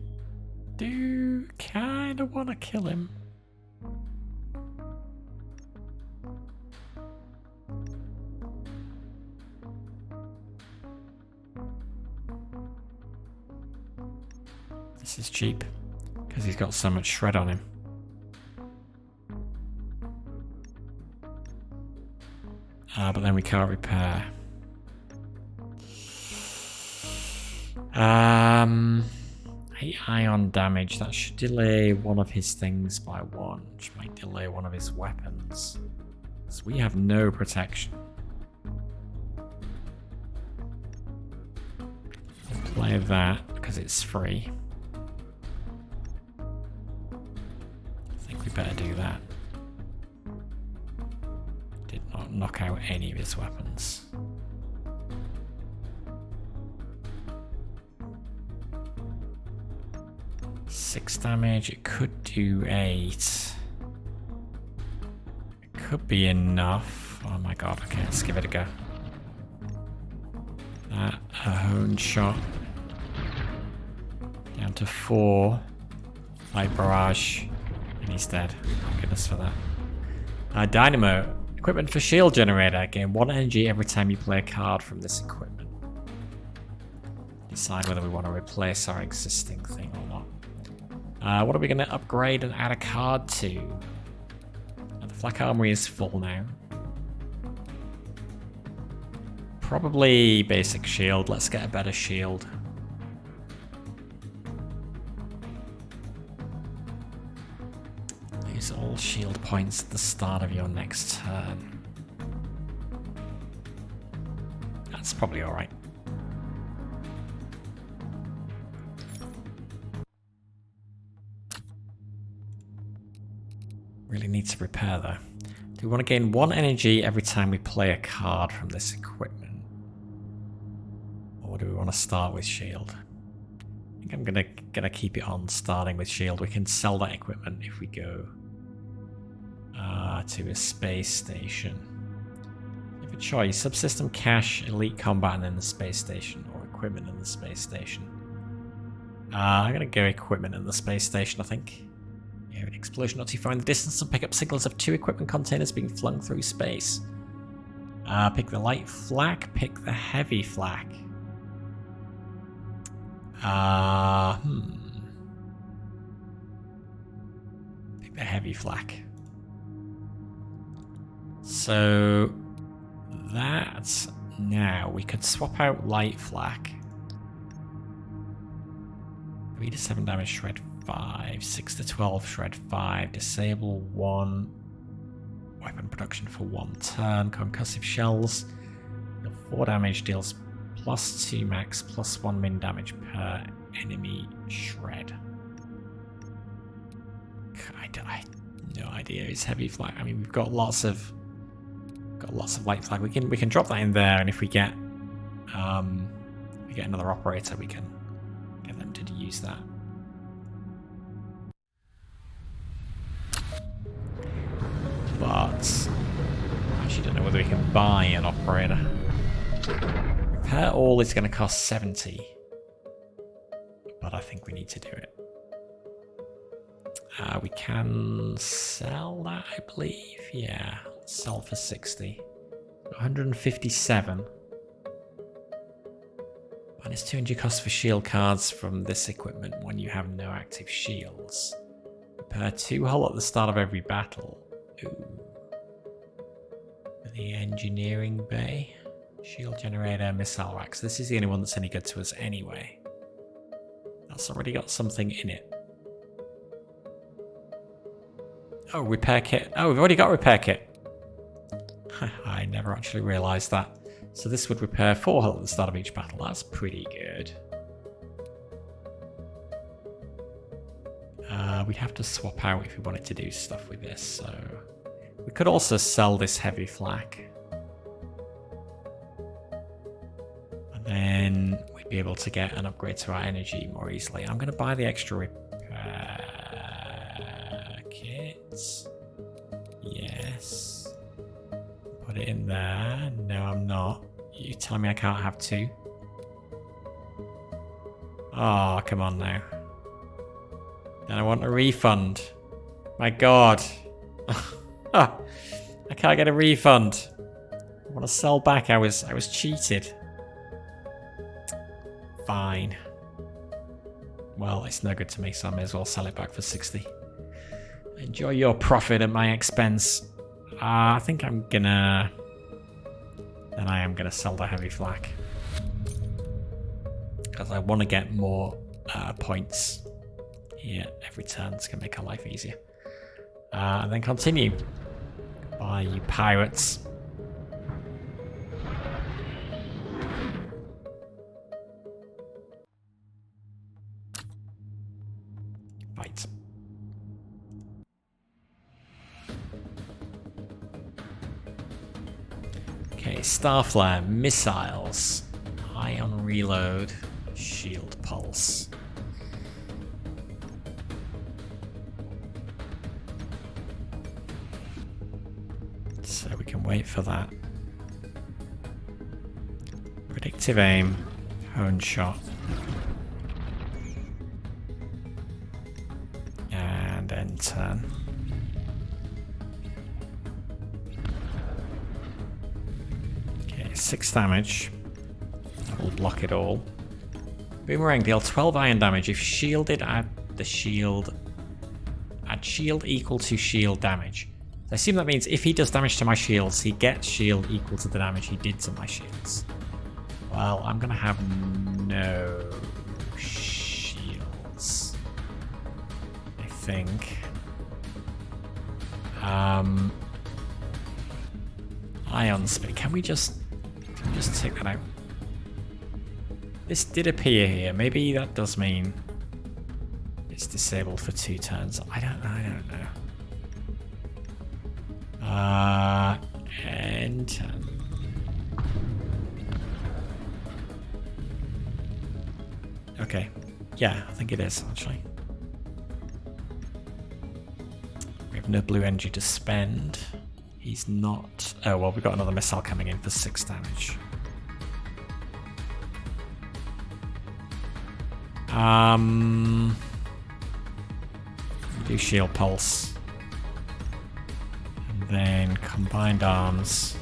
do kind of want to kill him. This is cheap, because he's got so much shred on him. But then we can't repair. 8 ion damage. That should delay one of his things by 1, which might delay one of his weapons. So we have no protection. We'll play that because it's free. I think we better do that. Did not knock out any of his weapons. Six damage, it could do 8. It could be enough. Oh my god, okay, let's give it a go. That, a hone shot. Down to 4. Light barrage. And he's dead. Thank goodness for that. Dynamo. Equipment for shield generator. Gain 1 energy every time you play a card from this equipment. Decide whether we want to replace our existing thing or not. What are we going to upgrade and add a card to? The flak armory is full now. Probably basic shield. Let's get a better shield. Use all shield points at the start of your next turn. That's probably alright. Really need to repair though. Do we want to gain 1 energy every time we play a card from this equipment? Or do we want to start with shield? I think I'm gonna keep it on starting with shield. We can sell that equipment if we go to a space station. You have a choice: subsystem, cache, elite combat, and then the space station, or equipment in the space station. I'm gonna go equipment in the space station, I think. Hear an explosion notifying the distance and pick up signals of 2 equipment containers being flung through space. Pick the light flak, pick the heavy flak. Make the heavy flak. So that now we could swap out light flak. 3 to 7 damage, shred 5. 6 to 12, shred 5. Disable 1. Weapon production for 1 turn. Concussive shells. 4 damage, deals +2 max, +1 min damage per enemy shred. I have no idea. It's heavy flak. I mean, we've got lots of light flak. We can drop that in there, and if we get another operator, we can get them to use that. But I actually don't know whether we can buy an operator. Repair all is going to cost 70, but I think we need to do it. We can sell that, I believe. Yeah, sell for 60. 157. Minus 200 cost for shield cards from this equipment when you have no active shields. Repair 2 hull at the start of every battle. Ooh. The engineering bay. Shield generator, missile racks. This is the only one that's any good to us anyway. That's already got something in it. Oh, repair kit. Oh, we've already got a repair kit. I never actually realised that. So this would repair 4 hull at the start of each battle. That's pretty good. We'd have to swap out if we wanted to do stuff with this, so... We could also sell this heavy flak. And then we'd be able to get an upgrade to our energy more easily. I'm going to buy the extra repair kits. Yes. Put it in there. No, I'm not. You telling me I can't have 2? Oh, come on now. Then I want a refund. My God. I can't get a refund. I want to sell back. I was cheated. Fine. Well, it's no good to me, so I may as well sell it back for 60. Enjoy your profit at my expense. I think I'm gonna... Then I am gonna sell the heavy flak. Because I want to get more points here every turn. It's gonna make our life easier. And then continue. Bye, you pirates. Fight. Okay, Starflare, missiles, ion reload, shield pulse. So we can wait for that. Predictive aim, hone shot. And end turn. Okay, 6 damage. That will block it all. Boomerang deal 12 iron damage if shielded at the shield. Add shield equal to shield damage. I assume that means if he does damage to my shields, he gets shield equal to the damage he did to my shields. Well, I'm gonna have no shields, I think. Ion spin. Can we just take that out? This did appear here. Maybe that does mean it's disabled for 2 turns. I don't know. And turn. Okay. Yeah, I think it is, actually. We have no blue energy to spend. He's not... Oh, well, we've got another missile coming in for 6 damage. Do shield pulse. And then combined arms.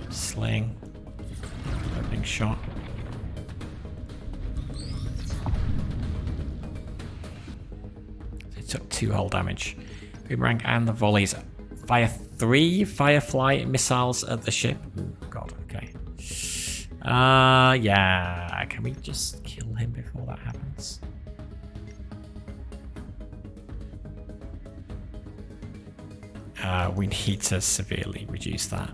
Sling. Opening boomerang shot. It took 2 hull damage. Boomerang and the volleys. Fire 3 Firefly missiles at the ship. Oh god, okay. Yeah. Can we just kill him before that happens? We need to severely reduce that.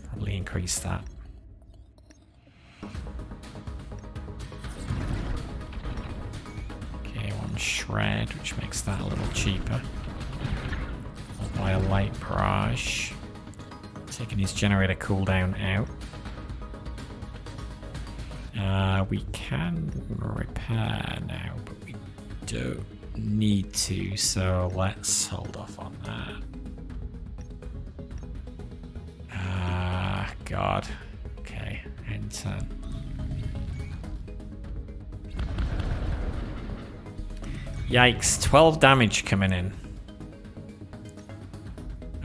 Probably increase that. Okay, 1 shred, which makes that a little cheaper. I'll buy a light barrage. Taking his generator cooldown out. We can repair now, but we don't need to, so let's hold off on that. God. Okay, enter. Yikes, 12 damage coming in.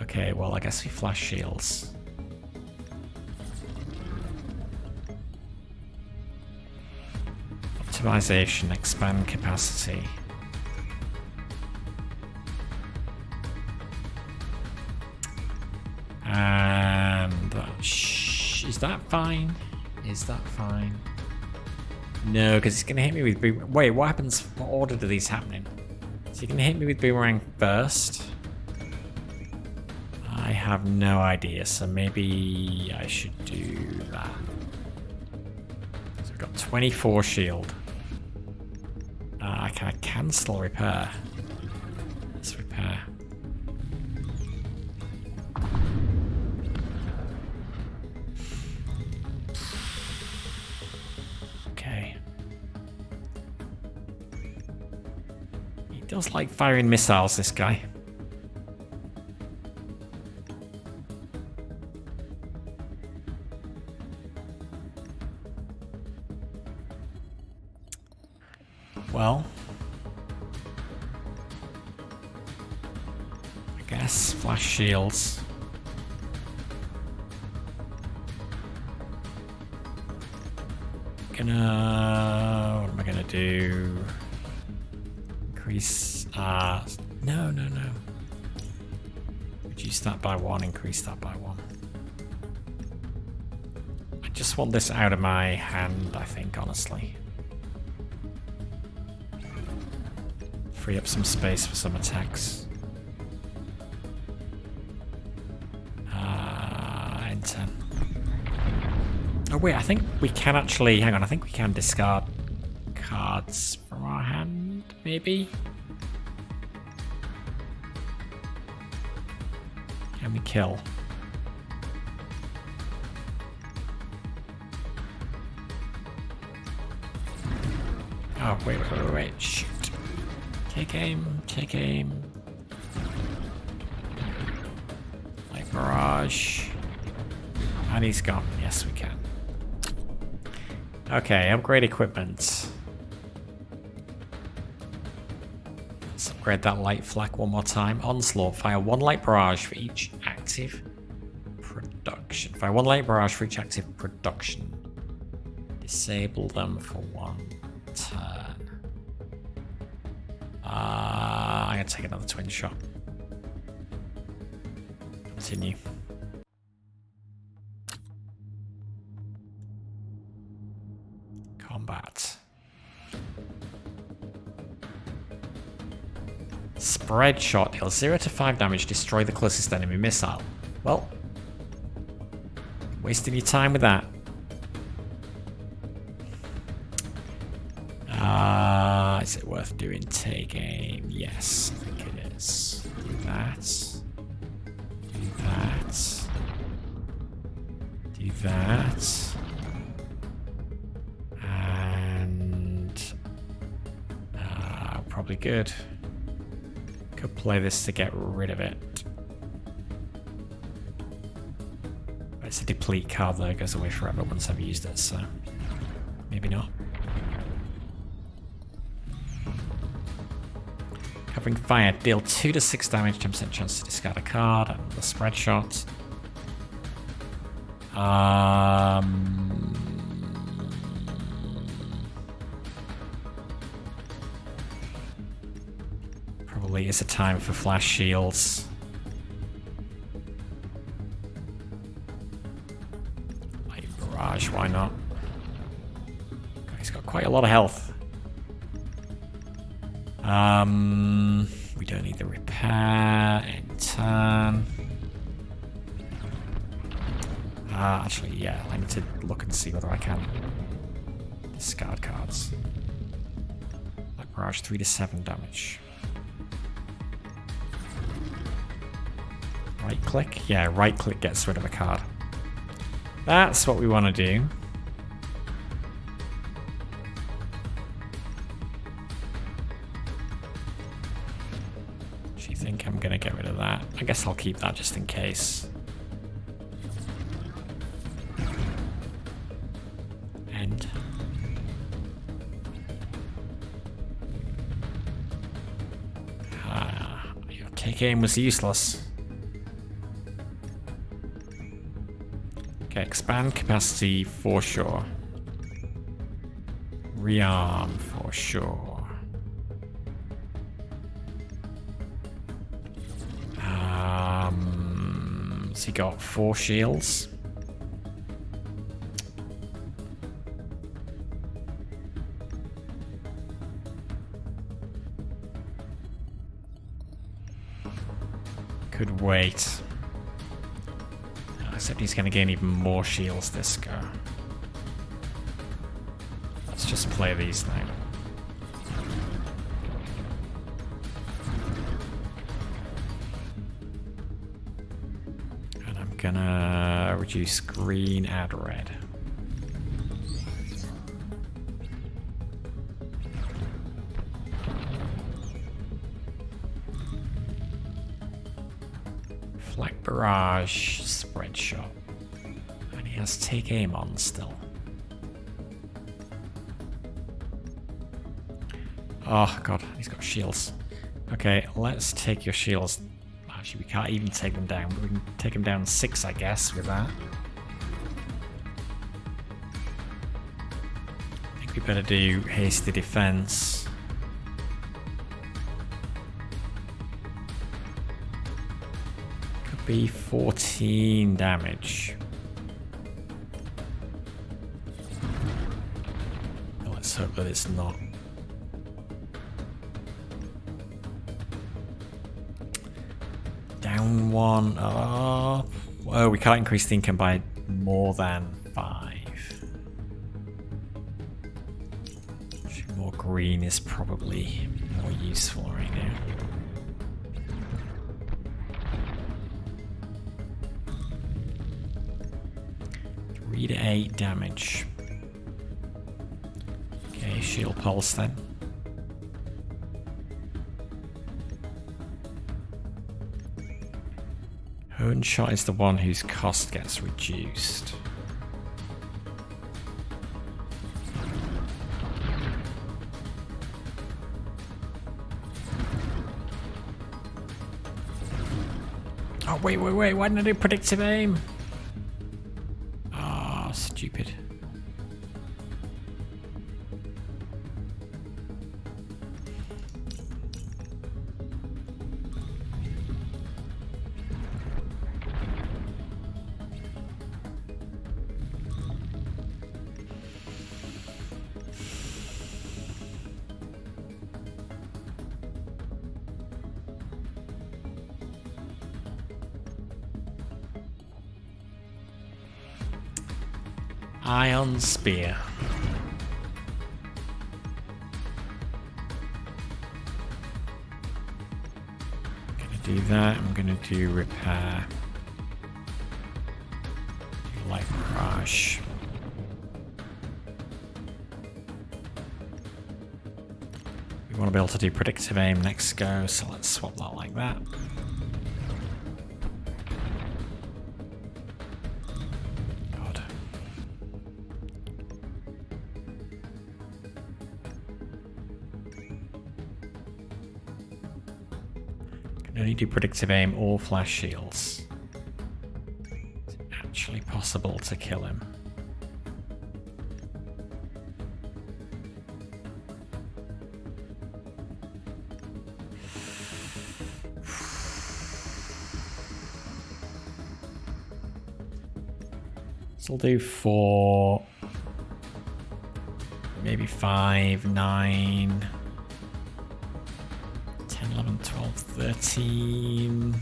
Okay, well, I guess we flash shields. Optimization, expand capacity. And is that fine? Is that fine? No, because it's going to hit me with boomerang. Wait, what happens? What order do these happen in? So you're going to hit me with boomerang first? I have no idea, so maybe I should do that. So we've got 24 shield. I can still repair. Let's repair. Okay. He does like firing missiles, this guy. Well, I guess flash shields. What am I gonna do? Increase, no. Reduce that by 1, increase that by 1. I just want this out of my hand, I think, honestly. Free up some space for some attacks. Enter. Oh wait, I think we can actually, hang on, I think we can discard cards from our hand, maybe? Can we kill? Oh, wait, shoot. Take aim. Light barrage. And he's gone. Yes, we can. Okay, upgrade equipment. Let's upgrade that light flak one more time. Onslaught. Fire 1 light barrage for each active production. Fire 1 light barrage for each active production. Disable them for 1 turn. I'm going to take another twin shot. Continue. Combat. Spread shot. Deals 0 to 5 damage. Destroy the closest enemy missile. Well, wasting your time with that. Is it worth doing? Take aim. Yes, I think it is. Do that. Do that. Do that. And probably good. Could play this to get rid of it. It's a deplete card though, it goes away forever once I've used it, so maybe not. Opening fire. Deal 2 to 6 damage, 10% chance to discard a card. And the spread shot. Probably is a time for flash shields. Light barrage, why not? He's got quite a lot of health. We don't need the repair. End turn. Actually, yeah, I need to look and see whether I can discard cards. Like barrage 3 to 7 damage. Right click? Yeah, right click gets rid of a card. That's what we want to do. Do you think I'm going to get rid of that? I guess I'll keep that just in case. End. Your take aim was useless. Okay, expand capacity for sure. Rearm for sure. So he got 4 shields. Could wait. Except he's going to gain even more shields this go. Let's just play these now. And I'm gonna reduce green, add red. Flak barrage, spread shot. And he has take aim on still. Oh god, he's got shields. Okay, let's take your shields. Actually, we can't even take them down, but we can take them down 6, I guess, with that. I think we better do hasty defense. Could be 14 damage. Let's hope that it's not. Down 1. Oh, we can't increase the income by more than 5. Actually, more green is probably more useful right now. Three to 8 damage. Okay, shield pulse then. Hone shot is the one whose cost gets reduced. Oh, wait, why didn't I do predictive aim? Ah, stupid. Ion Spear. I'm gonna do that. I'm gonna do repair. Do light crash. We want to be able to do predictive aim next go, so let's swap that like that. only do predictive aim or flash shields. Is it actually possible to kill him? So we'll do 4, maybe 5, 9, 10, 11, 12, 13.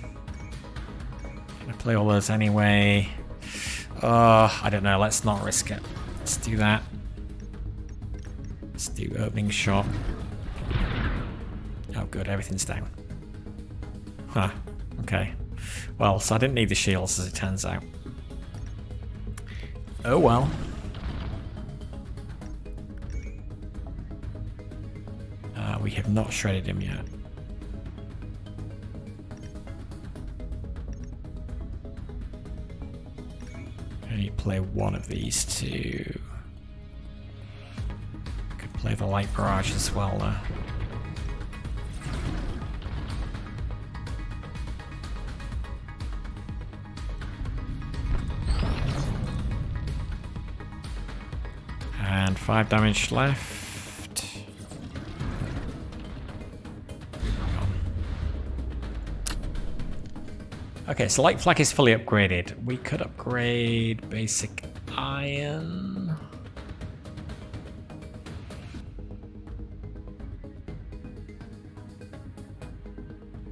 Gonna play all those anyway. I don't know, let's not risk it. Let's do that. Let's do opening shot. Oh good, everything's down. Huh, okay. Well, so I didn't need the shields as it turns out. Oh well. We have not shredded him yet. Only play one of these two. Could play the light barrage as well though. And 5 damage left. Okay, so light flak is fully upgraded. We could upgrade basic iron.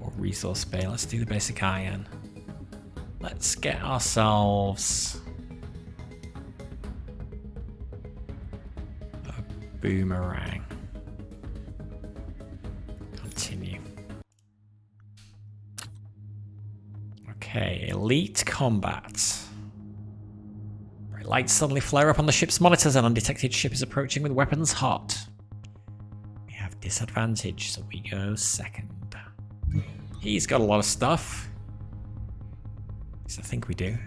Or resource bay. Let's do the basic iron. Let's get ourselves a boomerang. Continue. Okay, elite combat. Bright lights suddenly flare up on the ship's monitors. An undetected ship is approaching with weapons hot. We have disadvantage, so we go second. He's got a lot of stuff. At least I think we do.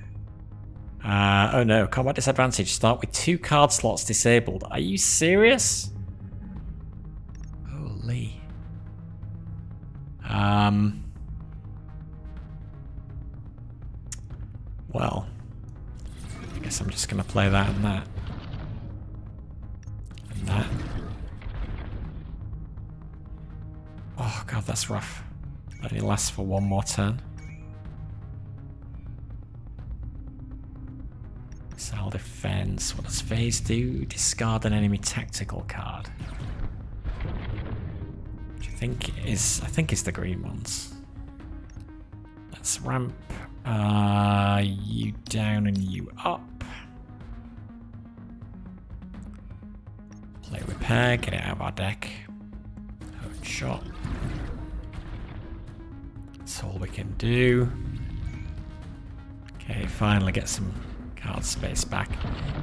Oh no, combat disadvantage. Start with 2 card slots disabled. Are you serious? Holy. Well, I guess I'm just going to play that and that. And that. Oh god, that's rough. That only lasts for 1 more turn. Missile defense. What does phase do? Discard an enemy tactical card. Which I think is the green ones. Let's ramp you down and you up. Play repair, get it out of our deck. Hurt shot. That's all we can do. Okay, finally get some card space back.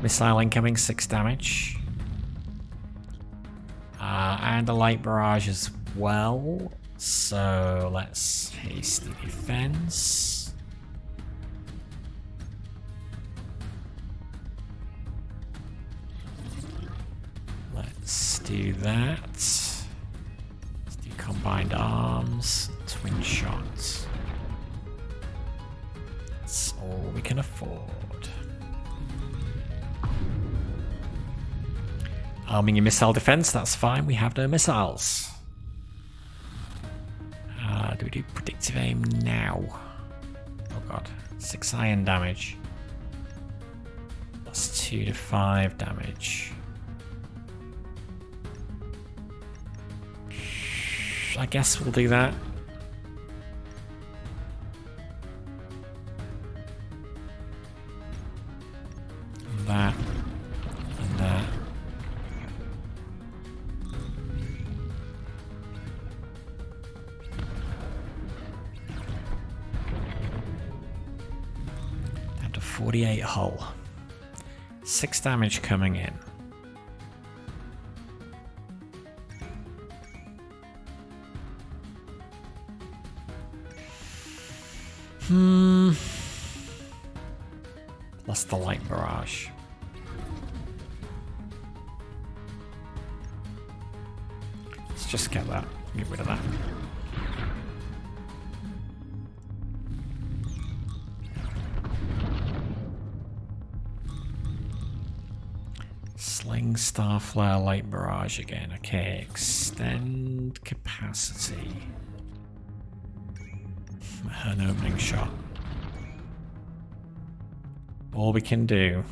Missile incoming, 6 damage. And a light barrage as well. So let's hasty defense. Let's do that. Let's do combined arms, twin shots. That's all we can afford. Arming your missile defense, that's fine. We have no missiles. Do we do predictive aim now? Oh god, 6 iron damage. That's 2 to 5 damage. I guess we'll do that. And that. And that. Down to 48 hull. 6 damage coming in. Plus the light barrage. Let's just get that. Get rid of that. Sling, Starflare, Light Barrage again. Okay, extend capacity. An opening shot. All we can do.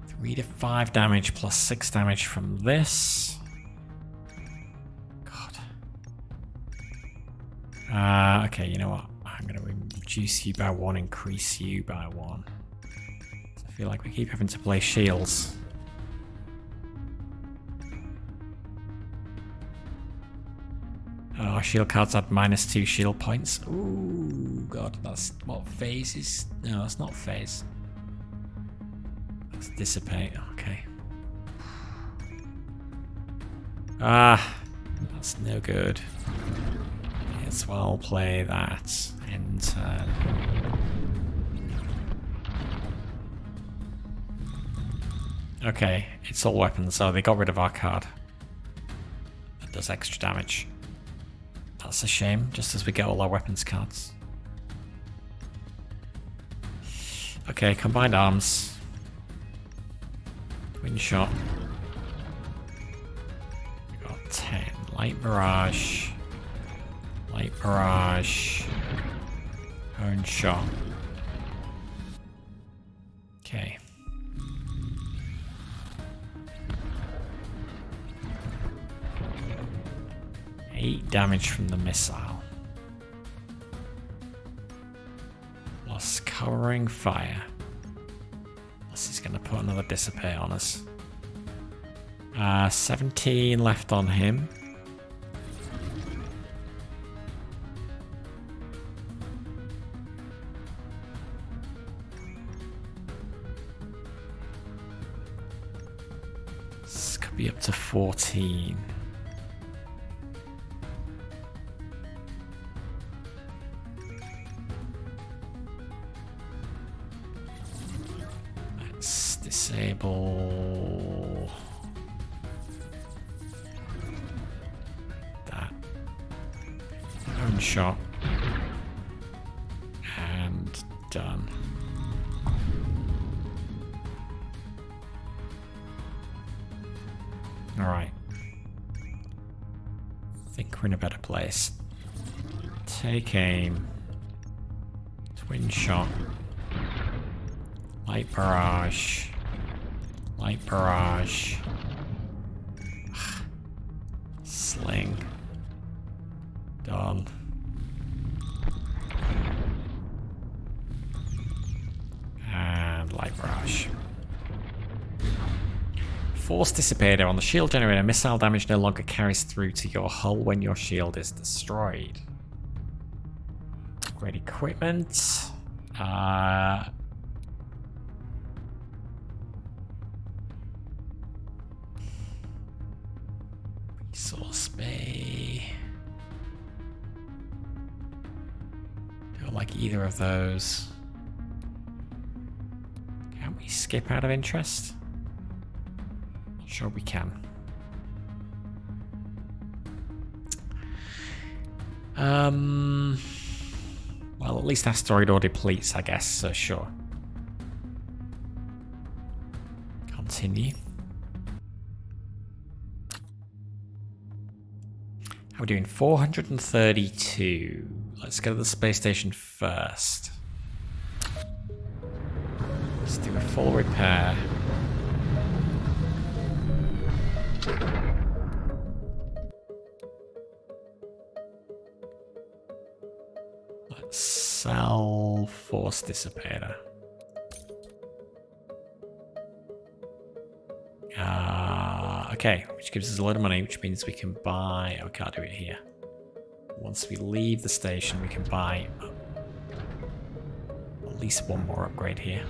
Three to 5 damage plus 6 damage from this. God. Okay, you know what? I'm going to reduce you by 1, increase you by 1. I feel like we keep having to play shields. Oh, shield cards add -2 shield points. Ooh, God, that's what phase is? No, that's not phase. That's dissipate. Okay. Ah, that's no good. May as well play that end turn. Okay, it's all weapons, so they got rid of our card. That does extra damage. That's a shame, just as we get all our weapons cards. Okay, combined arms. Twin shot. We got 10. Light barrage. Light barrage. Cone shot. Okay. Eight damage from the missile. Plus covering fire. Unless he's going to put another dissipate on us. 17 left on him. This could be up to 14. Disable that. Own shot. And done. Alright. I think we're in a better place. Take aim. Twin shot. Light barrage. Light barrage. Sling. Done. And light barrage. Force dissipator on the shield generator. Missile damage no longer carries through to your hull when your shield is destroyed. Great equipment. Resource bay. Don't like either of those. Can we skip out of interest? Not sure we can. Well, at least asteroid or depletes, I guess, so sure. Continue. How are we doing? 432. Let's go to the space station first. Let's do a full repair. Let's sell force dissipator. Okay, which gives us a lot of money, which means we can buy... Oh, we can't do it here. Once we leave the station, we can buy at least one more upgrade here.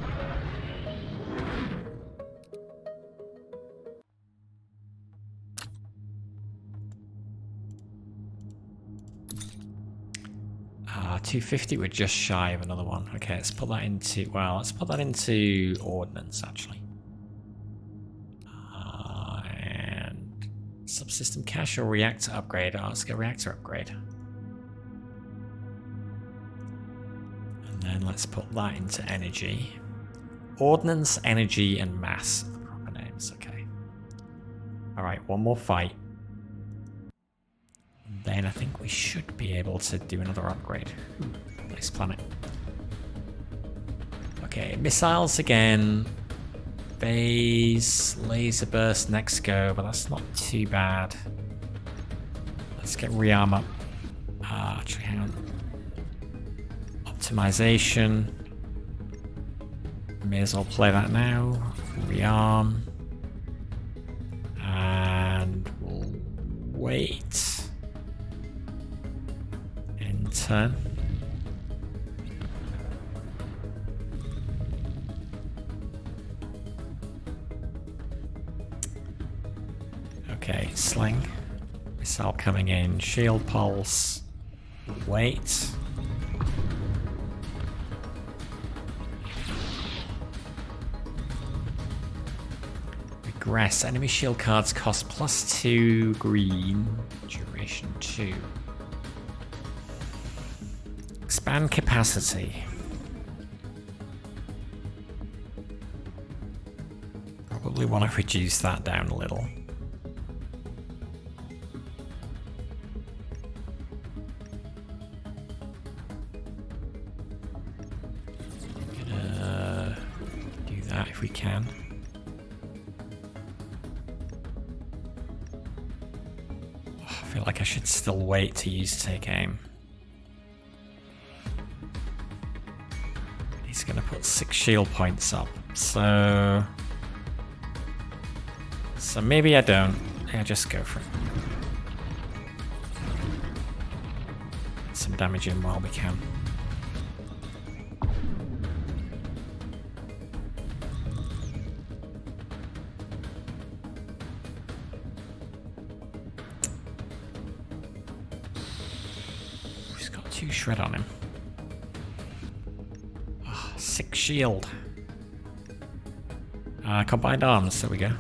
$250, we're just shy of another one. Okay, let's put that into... Well, let's put that into ordnance, actually. Subsystem cache or reactor upgrade? Oh, let's go reactor upgrade. And then let's put that into energy. Ordnance, energy, and mass are the proper names. Okay. Alright, one more fight. And then I think we should be able to do another upgrade. Ooh, nice planet. Okay, missiles again. Phase, laser burst, next go, but that's not too bad. Let's get rearm up. Actually, hang on. Optimization. May as well play that now. Rearm. And we'll wait. Enter. Okay, sling. Missile coming in. Shield pulse. Wait. Regress. Enemy shield cards cost +2 green. Duration 2. Expand capacity. Probably want to reduce that down a little. If we can. I feel like I should still wait to use take aim. He's going to put 6 shield points up, so maybe I don't. I just go for it. Get some damage in while we can. Two shred on him. Oh, 6 shield. Combined arms, there we go.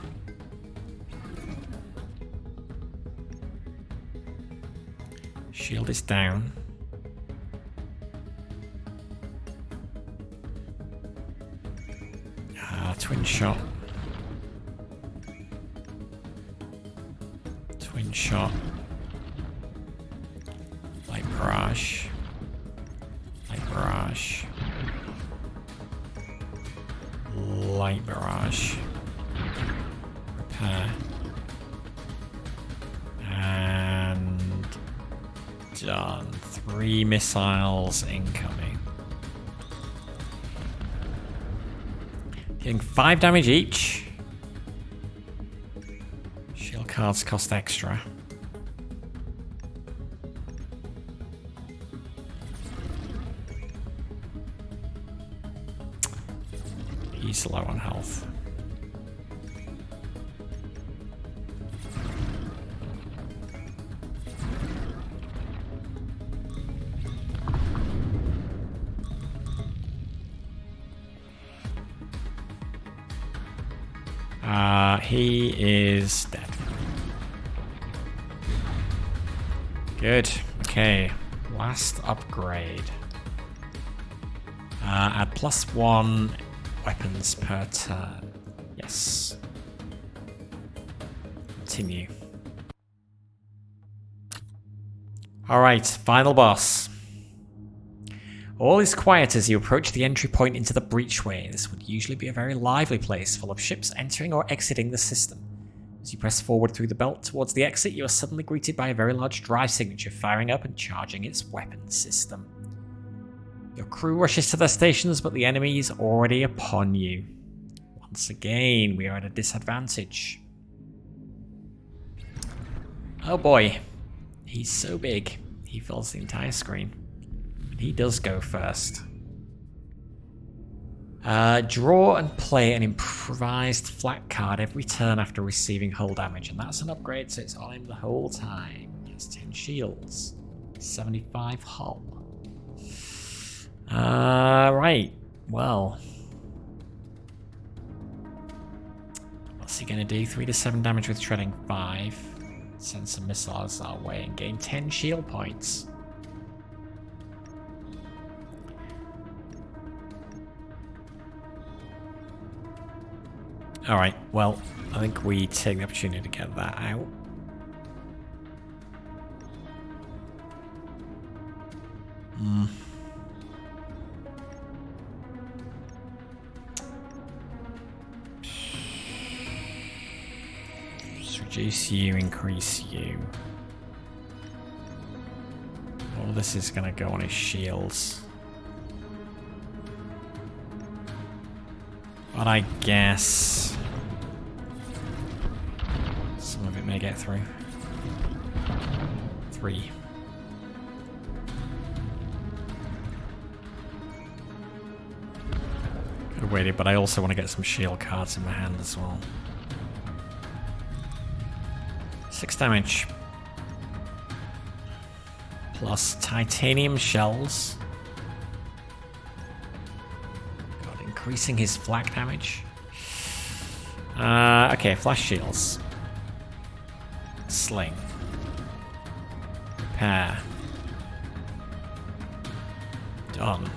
Shield is down. Twin shot. Twin shot. Light barrage. Light barrage. Light barrage. Repair. And done. 3 missiles incoming. Getting 5 damage each. Shield cards cost extra. He's low on health. He is dead. Good. Okay. Last upgrade. Add +1 weapons per turn. Yes. Continue. Alright, final boss. All is quiet as you approach the entry point into the Breachway. This would usually be a very lively place, full of ships entering or exiting the system. As you press forward through the belt towards the exit, you are suddenly greeted by a very large drive signature firing up and charging its weapon system. Your crew rushes to their stations, but the enemy is already upon you. Once again, we are at a disadvantage. Oh boy. He's so big. He fills the entire screen. He does go first. Draw and play an improvised flat card every turn after receiving hull damage, and that's an upgrade, so it's on him the whole time. He has 10 shields, 75 hull. Right. Well, what's he gonna do? 3 to 7 damage with treading 5. Send some missiles our way and gain 10 shield points. Alright, well, I think we take the opportunity to get that out. Just reduce you, increase you. All this is going to go on his shields. But I guess some of it may get through. 3. Could have waited, but I also want to get some shield cards in my hand as well. 6 damage. Plus titanium shells. God, increasing his flak damage. Okay, flash shields. Sling. Repair. Done.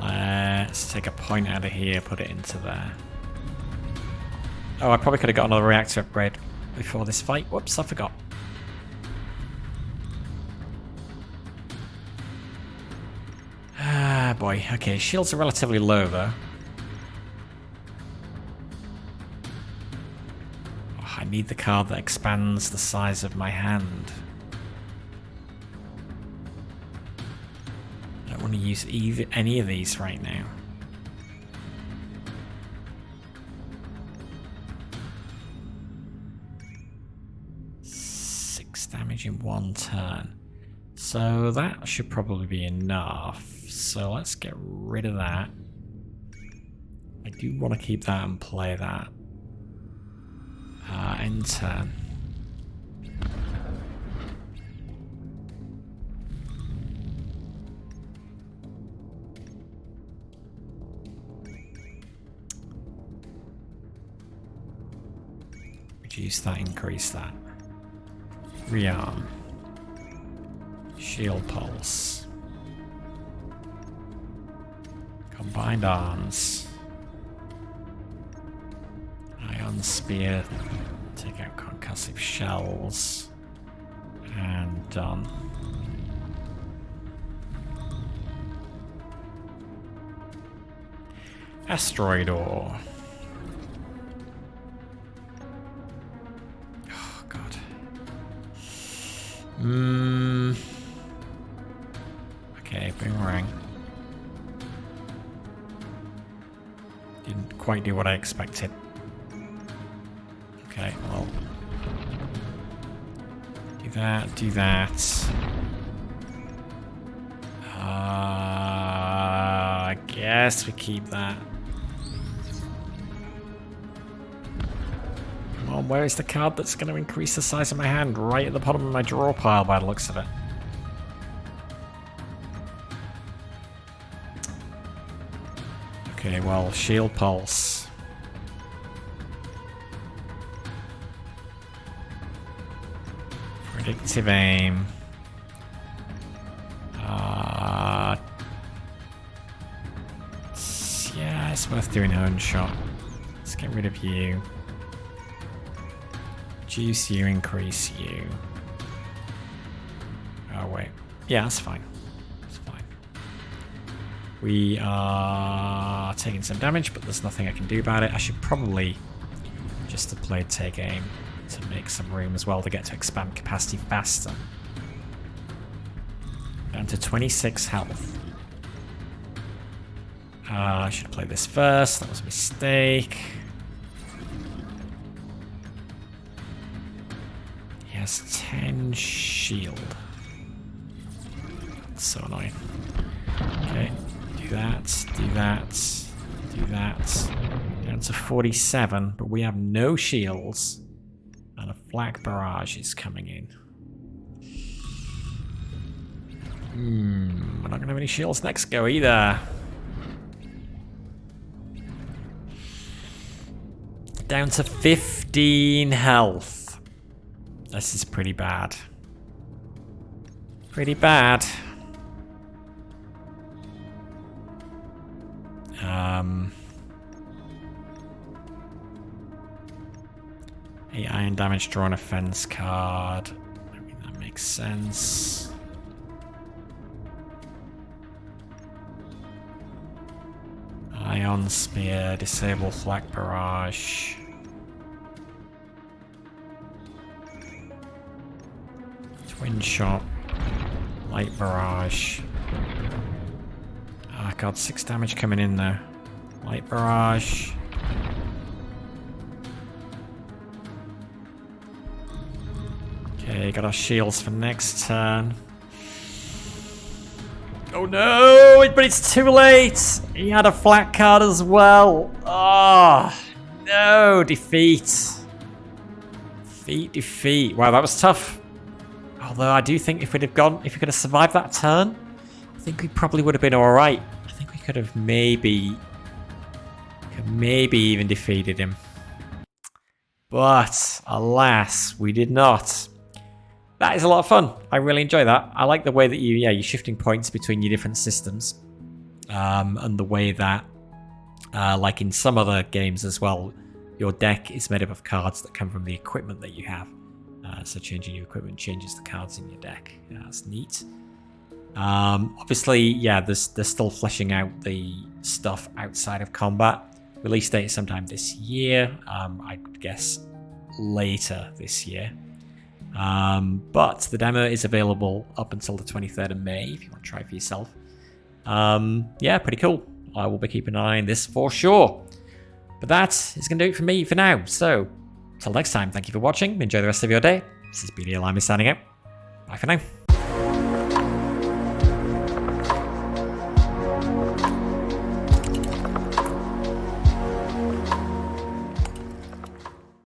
Let's take a point out of here, put it into there. Oh, I probably could have got another reactor upgrade before this fight. Whoops, I forgot. Ah, boy. Okay, shields are relatively low, though. Oh, I need the card that expands the size of my hand. I don't want to use any of these right now. Damage in 1 turn. So that should probably be enough. So let's get rid of that. I do want to keep that and play that. End turn. Reduce that, increase that. Rearm. Shield pulse. Combined arms. Ion spear. Take out concussive shells. And done. Asteroid ore. Okay, boomerang. Didn't quite do what I expected. Okay, well. Do that, do that. I guess we keep that. Come on, where is the card that's going to increase the size of my hand? Right at the bottom of my draw pile by the looks of it. Okay, well, shield pulse. Predictive aim. Yeah, it's worth doing a own shot. Let's get rid of you. Reduce you, increase you. Oh, wait. Yeah, that's fine. That's fine. We are taking some damage, but there's nothing I can do about it. I should probably just play take aim to make some room as well to get to expand capacity faster. Down to 26 health. I should have played this first. That was a mistake. He has 10 shield. That's so annoying. Okay, do that, do that, do that. Down to 47, but we have no shields. And a flak barrage is coming in. We're not going to have any shields next go either. Down to 15. 15 health. This is pretty bad. Pretty bad. 8 iron damage, draw on a fence card. I mean, that makes sense. Ion Spear, disable flak barrage. Twin shot, light barrage. Ah, God, 6 damage coming in there. Light barrage. Okay, got our shields for next turn. Oh no, but it's too late. He had a flat card as well. Oh, no, defeat. Defeat. Wow, that was tough. Although I do think if we could have survived that turn, I think we probably would have been all right. I think we could have maybe even defeated him. But alas, we did not. That is a lot of fun. I really enjoy that. I like the way that you're shifting points between your different systems, and the way that, like in some other games as well, your deck is made up of cards that come from the equipment that you have. So changing your equipment changes the cards in your deck. Yeah, that's neat. Obviously, yeah, they're still fleshing out the stuff outside of combat. Release date sometime this year. I would guess later this year. But the demo is available up until the 23rd of May if you want to try for yourself. Yeah, pretty cool. I will be keeping an eye on this for sure. But that is going to do it for me for now. So, till next time, thank you for watching. Enjoy the rest of your day. This is BD Alimi signing out. Bye for now.